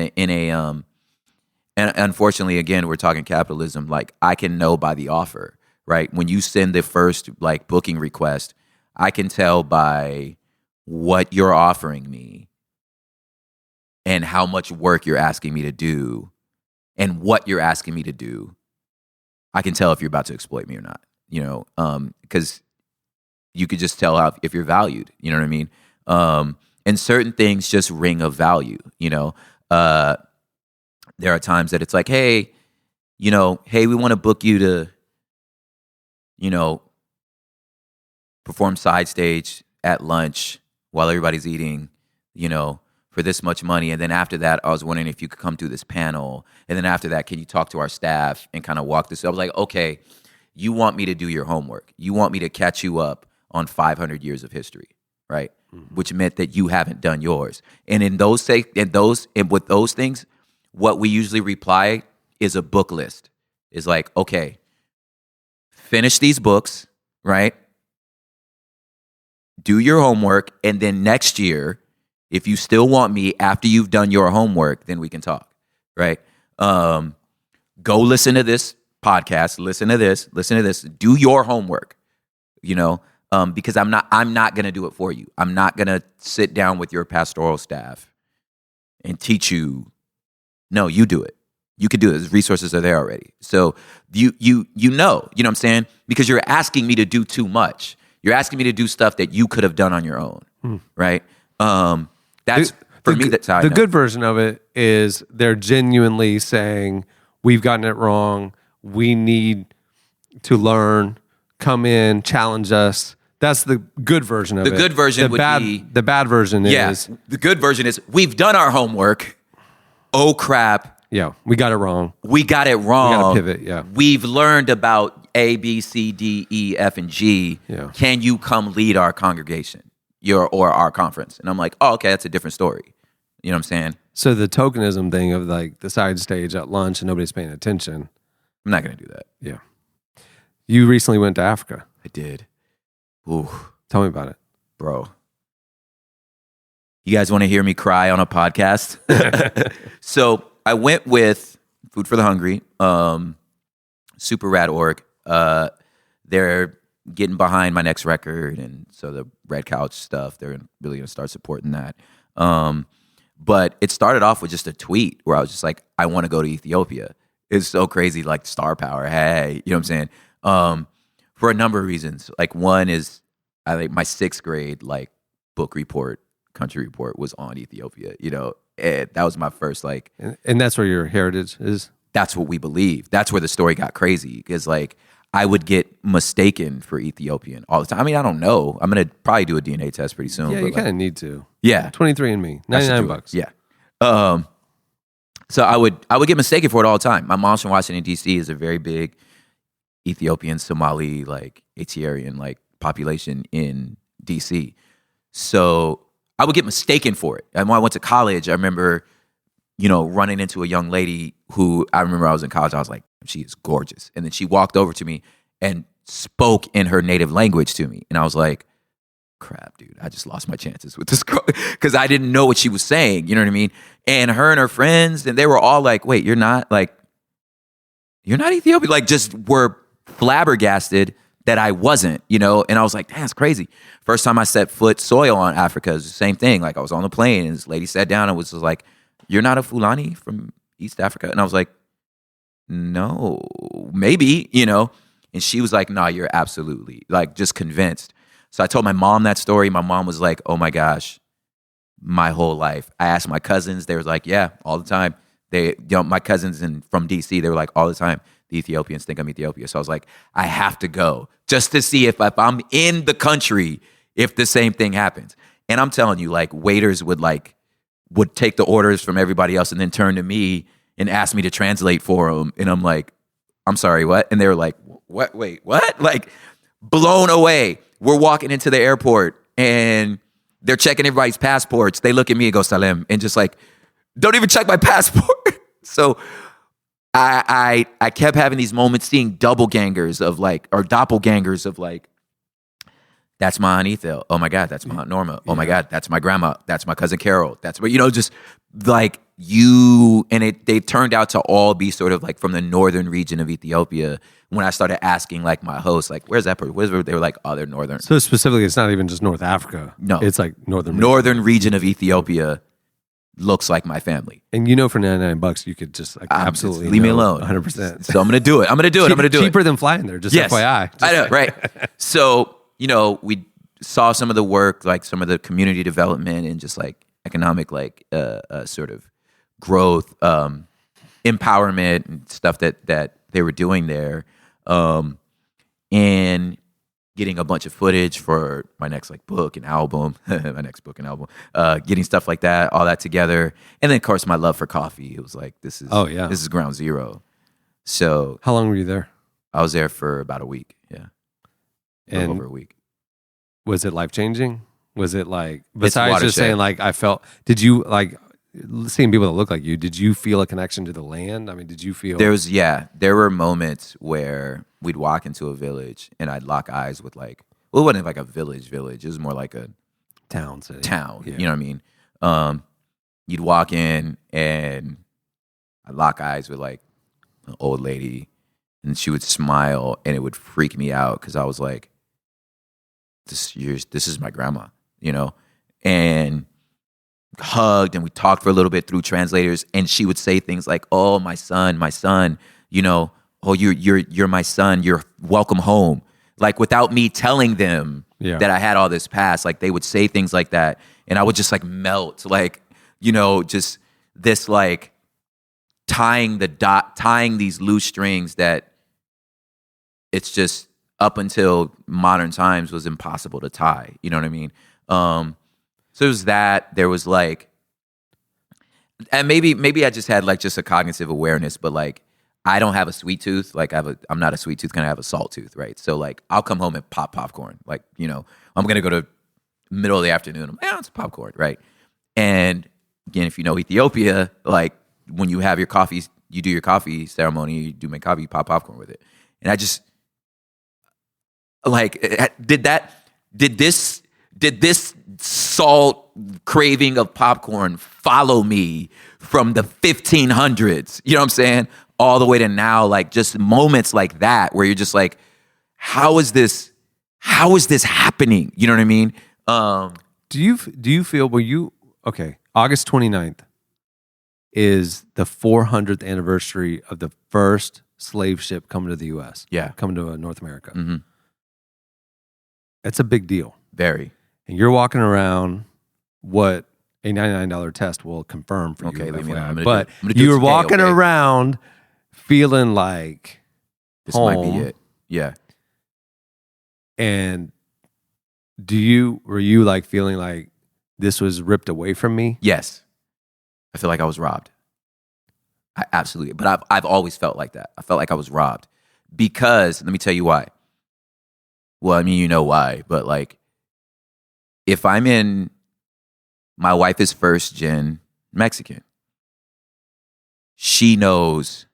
And unfortunately, again, we're talking capitalism. Like, I can know by the offer, right? When you send the first like booking request, I can tell by what you're offering me and how much work you're asking me to do and what you're asking me to do. I can tell if you're about to exploit me or not, because you could just tell if you're valued, you know what I mean? And certain things just ring of value, there are times that it's like, hey, we want to book you to, perform side stage at lunch while everybody's eating, for this much money. And then after that, I was wondering if you could come do this panel. And then after that, can you talk to our staff and kind of walk this? I was like, okay, you want me to do your homework. You want me to catch you up on 500 years of history, right? Mm-hmm. Which meant that you haven't done yours. And with those things, what we usually reply is a book list. Is like, okay, finish these books, right? Do your homework, and then next year, if you still want me after you've done your homework, then we can talk, right? Go listen to this podcast, listen to this, do your homework, because I'm not going to do it for you. I'm not going to sit down with your pastoral staff and teach you. No, you do it. You could do it. The resources are there already. So you know what I'm saying? Because you're asking me to do too much. You're asking me to do stuff that you could have done on your own, right? That's for me. That's how I know. The good version of it is they're genuinely saying, "We've gotten it wrong. We need to learn. Come in, challenge us." That's the good version of it. The good version would be the bad version is the good version is we've done our homework. Oh crap! Yeah, we got it wrong. We got it wrong. We got to pivot. Yeah, we've learned about A, B, C, D, E, F, and G. Yeah. Can you come lead our congregation, or our conference? And I'm like, oh, okay, that's a different story. You know what I'm saying? So the tokenism thing of like the side stage at lunch and nobody's paying attention. I'm not going to do that. Yeah. You recently went to Africa. I did. Ooh. Tell me about it. Bro. You guys want to hear me cry on a podcast? So I went with Food for the Hungry, super rad org. They're getting behind my next record, and so the Red Couch stuff, they're really going to start supporting that. But it started off with just a tweet where I was just like, I want to go to Ethiopia. It's so crazy, like star power. Hey, you know what I'm saying? For a number of reasons. Like one is, I think my 6th grade like book report, country report was on Ethiopia. And that was my first like. And that's where your heritage is. That's what we believe. That's where the story got crazy because like I would get mistaken for Ethiopian all the time. I mean, I don't know. I'm gonna probably do a DNA test pretty soon. Yeah, you kind of need to. Yeah, 23andMe, $99. Yeah. So I would get mistaken for it all the time. My mom's from Washington D.C. is a very big Ethiopian, Somali, like Eritrean like population in D.C. So I would get mistaken for it. And when I went to college, I remember, running into a young lady who I was in college. I was like, she is gorgeous. And then she walked over to me and spoke in her native language to me. And I was like, crap, dude, I just lost my chances with this girl because I didn't know what she was saying. You know what I mean? And her and her friends, and they were all like, wait, you're not Ethiopian? Like just were flabbergasted that I wasn't, and I was like, that's crazy. First time I set foot soil on Africa is the same thing. Like I was on the plane and this lady sat down and was just like, you're not a Fulani from East Africa? And I was like, no, maybe, and she was like, no, you're absolutely like just convinced. So I told my mom that story. My mom was like, oh my gosh, my whole life. I asked my cousins, they were like, yeah, all the time. My cousins from DC, they were like, all the time, the Ethiopians think I'm Ethiopia. So I was like, I have to go just to see if I'm in the country, if the same thing happens. And I'm telling you, like waiters would take the orders from everybody else and then turn to me and ask me to translate for them. And I'm like, I'm sorry, what? And they were like, what? Wait, what? Like blown away. We're walking into the airport and they're checking everybody's passports. They look at me and go, Salem, and just like, don't even check my passport. So I kept having these moments seeing doppelgangers of like, That's my Aunt Ethel. Oh my God, that's my Aunt Norma. Oh my God, that's my grandma. That's my cousin Carol. That's what, just like and they turned out to all be sort of like from the northern region of Ethiopia. When I started asking like my host, like, where's that person? They were like, oh, they're northern. So specifically, it's not even just North Africa. No. It's like northern region of Ethiopia looks like my family. And for $99, you could just like absolutely leave me alone. 100%. So I'm going to do it. I'm going to do it. Cheaper than flying there, just FYI. I know, right? So, we saw some of the work, like some of the community development and just like economic, like sort of growth, empowerment and stuff that they were doing there. And getting a bunch of footage for my next like book and album, getting stuff like that, all that together. And then of course my love for coffee. It was like, this is ground zero. So how long were you there? I was there for about a week. Yeah. Over a week. Was it life-changing? Was it like, besides just saying like, did you like seeing people that look like you, did you feel a connection to the land? I mean, did you feel? There were moments where we'd walk into a village and I'd lock eyes with like, well, it wasn't like a village. It was more like a town. Yeah. You know what I mean? You'd walk in and I'd lock eyes with like an old lady and she would smile and it would freak me out because I was like, this is my grandma, and hugged and we talked for a little bit through translators and she would say things like, oh, my son, oh, you're my son, you're welcome home. Like without me telling them that I had all this past, like they would say things like that and I would just like melt, like, just this like tying these loose strings that it's just up until modern times was impossible to tie. You know what I mean? So it was that. There was like, and maybe I just had like just a cognitive awareness, but like I don't have a sweet tooth. Like I'm not a sweet tooth, kind of have a salt tooth, right? So like I'll come home and pop popcorn. Like, I'm gonna go to middle of the afternoon. It's popcorn, right? And again, if you know Ethiopia, like when you have your coffee, you do your coffee ceremony, you do make coffee, you pop popcorn with it. And I just like did this salt craving of popcorn follow me from the 1500s, you know what I'm saying, all the way to now, like just moments like that where you're just like, how is this happening? You know what I mean? Do you feel, August 29th is the 400th anniversary of the first slave ship coming to the U.S. Yeah. Coming to North America. Mm-hmm. That's a big deal. Very. And you're walking around what a $99 test will confirm for you. Okay, leave me alone. But you're walking around feeling like this home. Might be it. Yeah. And were you like feeling like this was ripped away from me? Yes. I feel like I was robbed. Absolutely. But I've always felt like that. I felt like I was robbed because, let me tell you why. Well, I mean, you know why, but like, if my wife is first gen Mexican. She knows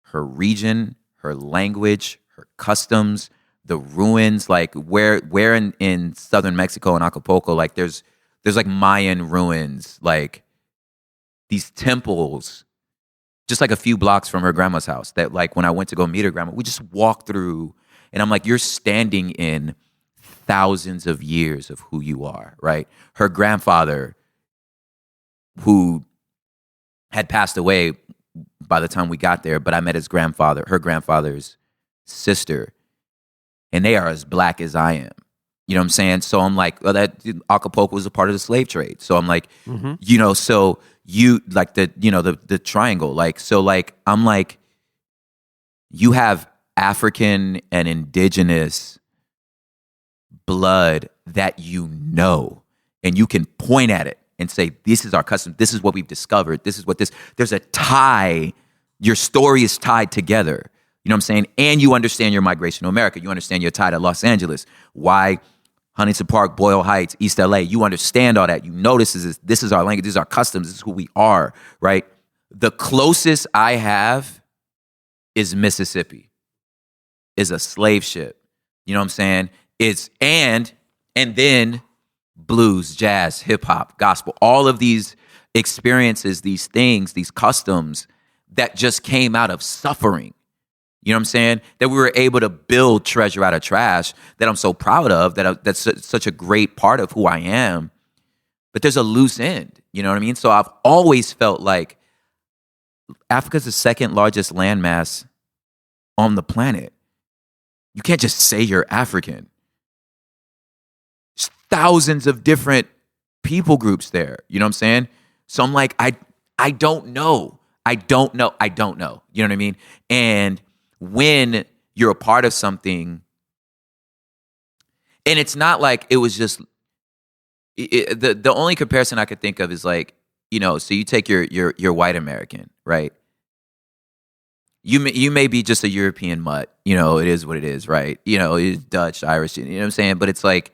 her region, her language, her customs, the ruins, like where in southern Mexico and Acapulco, like there's like Mayan ruins, like these temples, just like a few blocks from her grandma's house that like when I went to go meet her grandma, we just walked through and I'm like, you're standing in thousands of years of who you are, right? Her grandfather, who had passed away by the time we got there, but I met her grandfather's sister, and they are as black as I am. You know what I'm saying? So I'm like, well, that Acapulco was a part of the slave trade. So I'm like, so you like the triangle, like, so like, I'm like, you have African and indigenous blood that and you can point at it and say, this is our custom, this is what we've discovered, there's a tie, your story is tied together. You know what I'm saying? And you understand your migration to America. You understand your tie to Los Angeles. Why Huntington Park, Boyle Heights, East LA. You understand all that. You know this is our language, this is our customs, this is who we are, right? The closest I have is Mississippi, is a slave ship. You know what I'm saying? And And then blues, jazz, hip hop, gospel, all of these experiences, these things, these customs that just came out of suffering. You know what I'm saying? That we were able to build treasure out of trash that I'm so proud of, that's such a great part of who I am. But there's a loose end, you know what I mean? So I've always felt like Africa's the second largest landmass on the planet. You can't just say you're African. There's thousands of different people groups there, you know what I'm saying? So I'm like, I don't know. I don't know. You know what I mean? And when you're a part of something, and it's not like it was just, the only comparison I could think of is like, you know, so you take your white American, right? You may be just a European mutt, you know, it is what it is, right? You know, it's Dutch, Irish, you know what I'm saying? But it's like,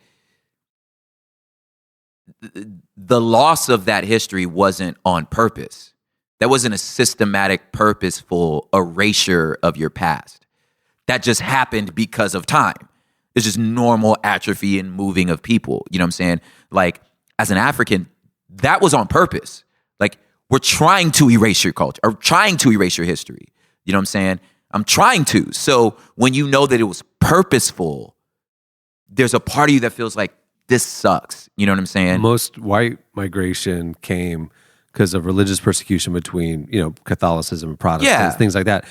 the loss of that history wasn't on purpose. That wasn't a systematic, purposeful erasure of your past. That just happened because of time. It's just normal atrophy and moving of people. You know what I'm saying? Like, as an African, that was on purpose. Like, we're trying to erase your culture or trying to erase your history. You know what I'm saying? I'm trying to. So when you know that it was purposeful, there's a part of you that feels like, this sucks. You know what I'm saying? Most white migration came because of religious persecution between, you know, Catholicism and Protestants, things like that.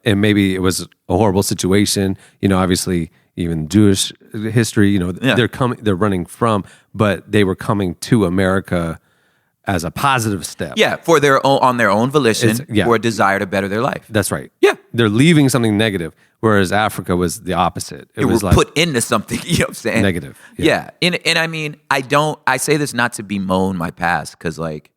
And maybe it was a horrible situation. You know, obviously, even Jewish history, you know, they're running from, but they were coming to America as a positive step. Yeah, for their own, on their own volition, or a desire to better their life. That's right. Yeah. They're leaving something negative, whereas Africa was the opposite. It was like put into something, you know what I'm saying? Negative. Yeah. And I mean, I say this not to bemoan my past, because like,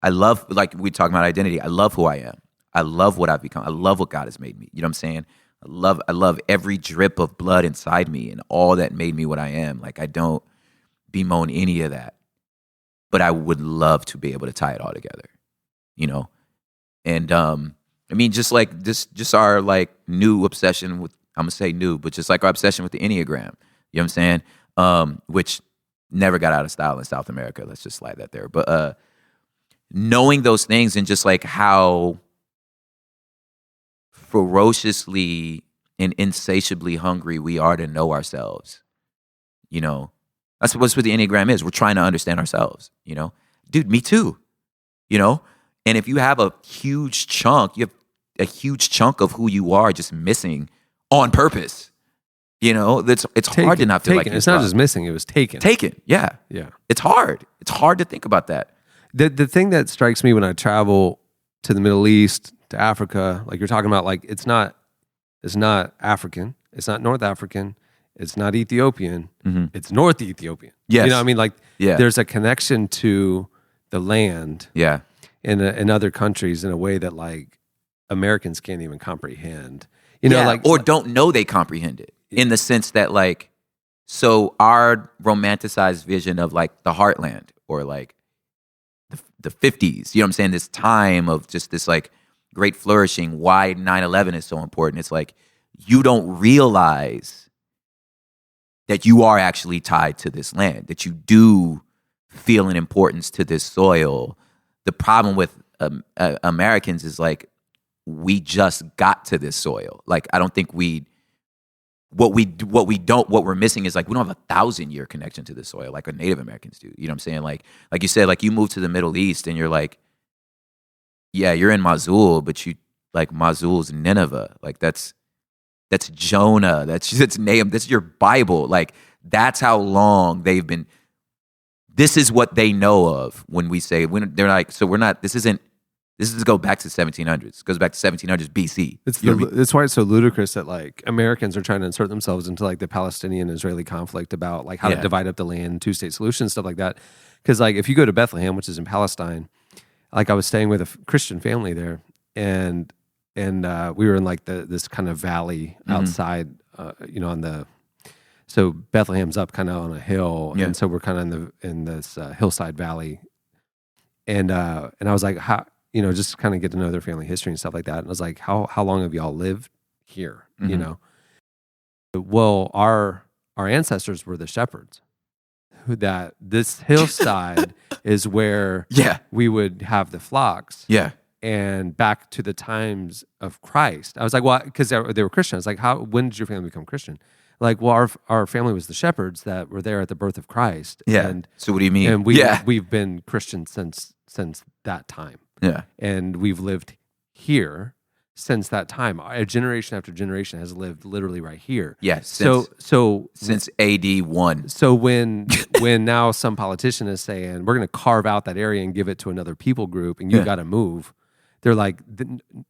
I love, like we talk about identity, I love who I am. I love what I've become. I love what God has made me. You know what I'm saying? I love every drip of blood inside me and all that made me what I am. Like, I don't bemoan any of that. But I would love to be able to tie it all together, you know? And I mean, just like this, just our like new obsession with, I'm gonna say new, but just like our obsession with the Enneagram, you know what I'm saying? Which never got out of style in South America. Let's just slide that there. But knowing those things and just like how ferociously and insatiably hungry we are to know ourselves, you know? That's what the Enneagram is. We're trying to understand ourselves, you know? Dude, me too, you know? And if you have a huge chunk, you have a huge chunk of who you are just missing on purpose, you know? It's hard to not feel like it's not just missing, it was taken. Taken, yeah. Yeah. It's hard. It's hard to think about that. The thing that strikes me when I travel to the Middle East, to Africa, like you're talking about, like it's not African, it's not North African, it's not Ethiopian, it's North Ethiopian. Yes. You know what I mean? Like, there's a connection to the land in other countries in a way that, like, Americans can't even comprehend. You know, like, or don't know they comprehend it, in the sense that, like, so our romanticized vision of, like, the heartland, or, like, the 50s, you know what I'm saying? This time of just this, like, great flourishing, why 9/11 is so important. It's like, you don't realize that you are actually tied to this land, that you do feel an importance to this soil. The problem with Americans is like, we just got to this soil. Like, I don't think what we're missing is like, we don't have a 1,000-year connection to this soil like our Native Americans do. You know what I'm saying? Like you said, like you move to the Middle East and you're like, yeah, you're in Mosul, but Mosul's Nineveh. Like that's Jonah. That's Nahum. That's your Bible. Like, that's how long they've been. This is what they know of when we say, when they're like, so we're not. This does go back to 1700s. It goes back to 1700s BC. It's why it's so ludicrous that like Americans are trying to insert themselves into like the Palestinian-Israeli conflict about like how to divide up the land, two-state solution, stuff like that. Because like if you go to Bethlehem, which is in Palestine, like I was staying with a Christian family there, and we were in like this kind of valley outside, you know, so Bethlehem's up kind of on a hill, and so we're kind of in this hillside valley, and I was like, how, you know, just kind of get to know their family history and stuff like that, and I was like, how long have y'all lived here, you know? Well, our our ancestors were the shepherds. That this hillside is where we would have the flocks. Yeah. And back to the times of Christ. I was like, well, because they were Christian. I was like, when did your family become Christian? Like, well, our family was the shepherds that were there at the birth of Christ. Yeah. And, so what do you mean? And we've been Christian since that time. Yeah. And we've lived here since that time. A generation after generation has lived literally right here. Yes. Since AD 1. So when now some politician is saying we're going to carve out that area and give it to another people group, and you got to move, they're like,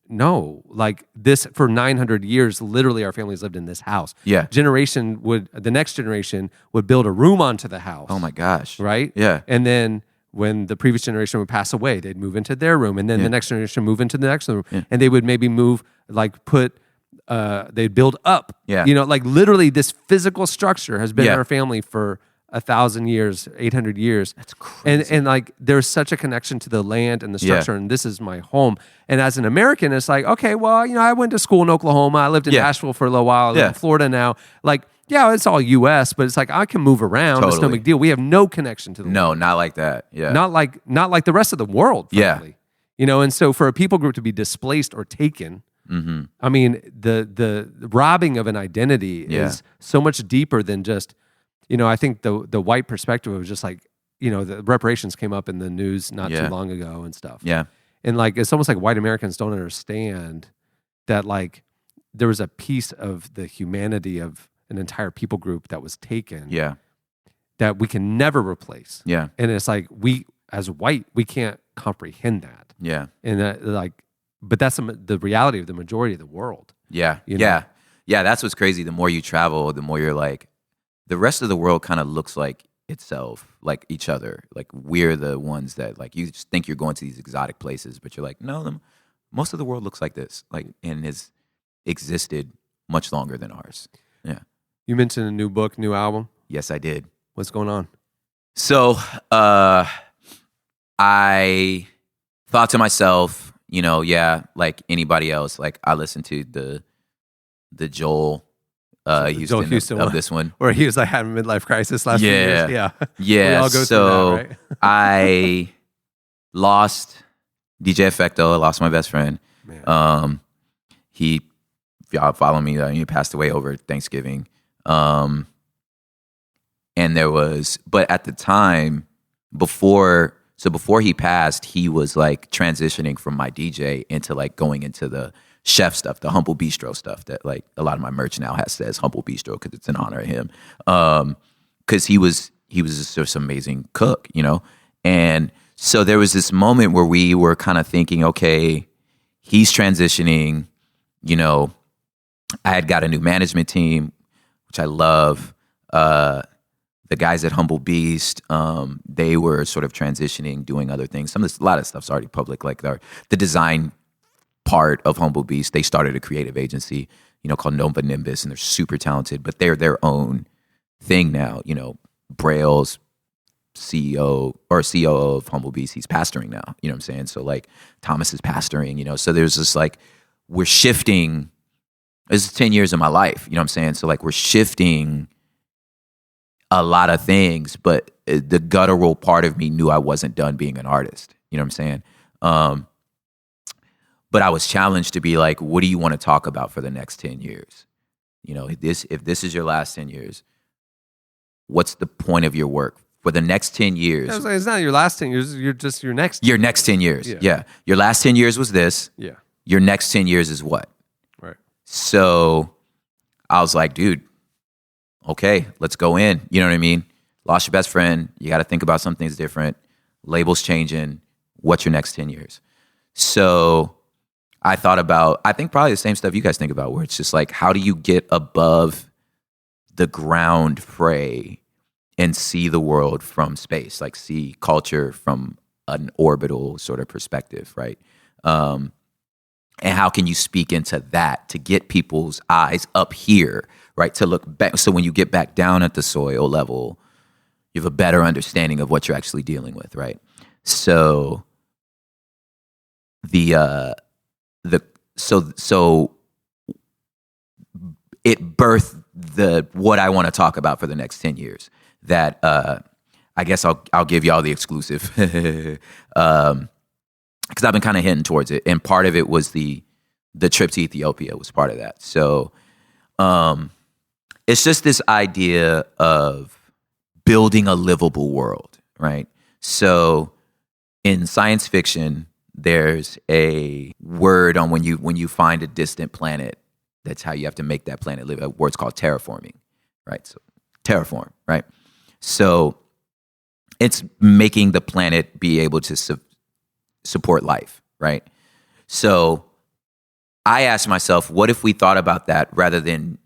no, like this for 900 years. Literally, our families lived in this house. Yeah. The next generation would build a room onto the house. Oh my gosh. Right. Yeah. And then when the previous generation would pass away, they'd move into their room, and then the next generation move into the next room, and they would maybe move, like they'd build up. Yeah. Like literally this physical structure has been in our family for 1,000 years, 800 years. That's crazy. And like there's such a connection to the land and the structure, and this is my home. And as an American, it's like, okay, well, I went to school in Oklahoma. I lived in Nashville for a little while. I live in Florida now. Like, yeah, it's all U.S., but it's like I can move around. Totally. It's no big deal. We have no connection to the world. Not like that. Yeah, not like the rest of the world. Frankly. And so for a people group to be displaced or taken, I mean, the robbing of an identity is so much deeper than just, I think the white perspective was just like, the reparations came up in the news not too long ago and stuff. Yeah, and like it's almost like white Americans don't understand that like there was a piece of the humanity of an entire people group that was taken that we can never replace. Yeah. And it's like we, as white, we can't comprehend that. Yeah. And but that's the reality of the majority of the world. Yeah. Yeah. That's what's crazy. The more you travel, the more you're like, the rest of the world kind of looks like itself, like each other. Like we're the ones that like, you just think you're going to these exotic places, but you're like, no, most of the world looks like this, like, and has existed much longer than ours. Yeah. You mentioned a new book, new album. Yes, I did. What's going on? So, I thought to myself, like anybody else, like I listened to the Joel Houston of this one, where he was like having a midlife crisis last few years. Yeah. We all go through that, right? I lost DJ Effecto. I lost my best friend. Man. He, if y'all follow me, he passed away over Thanksgiving. And but at the time before he passed, he was like transitioning from my DJ into like going into the chef stuff, the Humble Bistro stuff that like a lot of my merch now says Humble Bistro because it's in honor of him. Cause he was just this amazing cook, and so there was this moment where we were kind of thinking, okay, he's transitioning, I had got a new management team, which I love. The guys at Humble Beast, they were sort of transitioning, doing other things. A lot of stuff's already public, like the design part of Humble Beast. They started a creative agency, called Nova Nimbus, and they're super talented, but they're their own thing now. Braille's CEO or COO of Humble Beast, he's pastoring now. You know what I'm saying? So like Thomas is pastoring, so there's this like, we're shifting. This is 10 years of my life, you know what I'm saying? So like we're shifting a lot of things, but the guttural part of me knew I wasn't done being an artist. You know what I'm saying? But I was challenged to be like, what do you want to talk about for the next 10 years? If this is your last 10 years, what's the point of your work? For the next 10 years. I was like, it's not your last 10 years, you're just your next 10 years. Your next 10 years. Yeah. Your last 10 years was this. Yeah. Your next 10 years is what? Right. So I was like, dude, okay, let's go in. You know what I mean? Lost your best friend. You got to think about some things different. Labels changing. What's your next 10 years? So I thought about, I think probably the same stuff you guys think about, where it's just like, how do you get above the ground fray and see the world from space, like see culture from an orbital sort of perspective, right? And how can you speak into that to get people's eyes up here, right? To look back. So when you get back down at the soil level, you have a better understanding of what you're actually dealing with, right? So so it birthed what I want to talk about for the next 10 years. That I guess I'll give y'all the exclusive because I've been kind of hinting towards it, and part of it was the trip to Ethiopia was part of that. So it's just this idea of building a livable world, right? So in science fiction, there's a word on when you find a distant planet. That's how you have to make that planet live. A word's called terraforming, right? So terraform, right? So it's making the planet be able to support life, right? So I asked myself, what if we thought about that rather than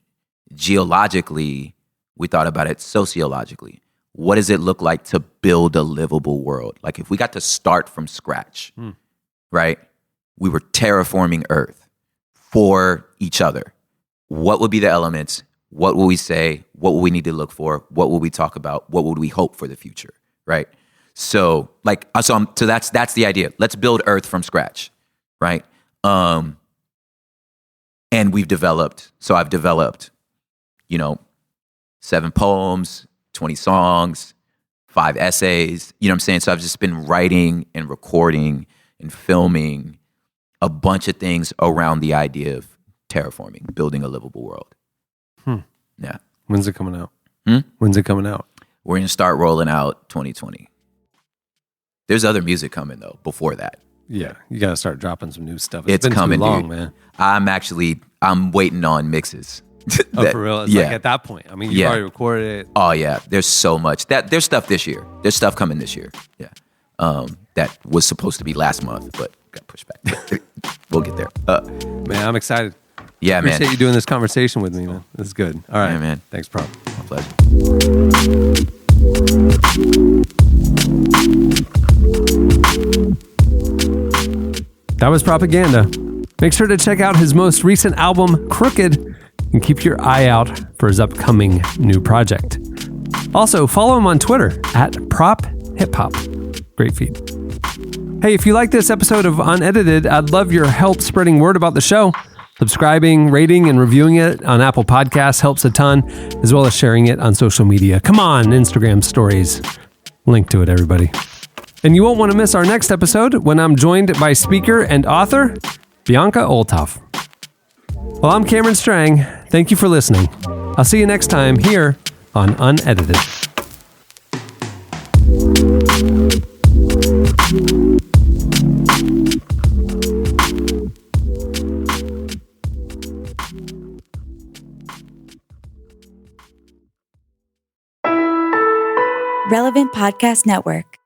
geologically, we thought about it sociologically? What does it look like to build a livable world? Like if we got to start from scratch, right? We were terraforming Earth for each other. What would be the elements? What will we say? What will we need to look for? What will we talk about? What would we hope for the future? Right? So that's the idea. Let's build Earth from scratch. Right? And I've developed, 7 poems, 20 songs, 5 essays. You know what I'm saying? So I've just been writing and recording and filming a bunch of things around the idea of terraforming, building a livable world. Yeah. When's it coming out? When's it coming out? We're going to start rolling out 2020. There's other music coming, though, before that. Yeah, you got to start dropping some new stuff. It's been coming, too long, dude. Man. I'm waiting on mixes. For real? It's like at that point. I mean, you've already recorded it. Oh, yeah. There's so much. There's stuff this year. There's stuff coming this year. Yeah. That was supposed to be last month, but got pushed back. We'll get there. Man, I'm excited. Yeah, man. Appreciate you doing this conversation with me, man. This is good. All right, yeah, man. Thanks, Prop. My pleasure. That was Propaganda. Make sure to check out his most recent album, Crooked, and keep your eye out for his upcoming new project. Also, follow him on Twitter at PropHipHop. Great feed. Hey, if you like this episode of Unedited, I'd love your help spreading word about the show. Subscribing, rating, and reviewing it on Apple Podcasts helps a ton, as well as sharing it on social media. Come on, Instagram stories. Link to it, everybody. And you won't want to miss our next episode when I'm joined by speaker and author Bianca Olthoff. Well, I'm Cameron Strang. Thank you for listening. I'll see you next time here on Unedited. Relevant Podcast Network.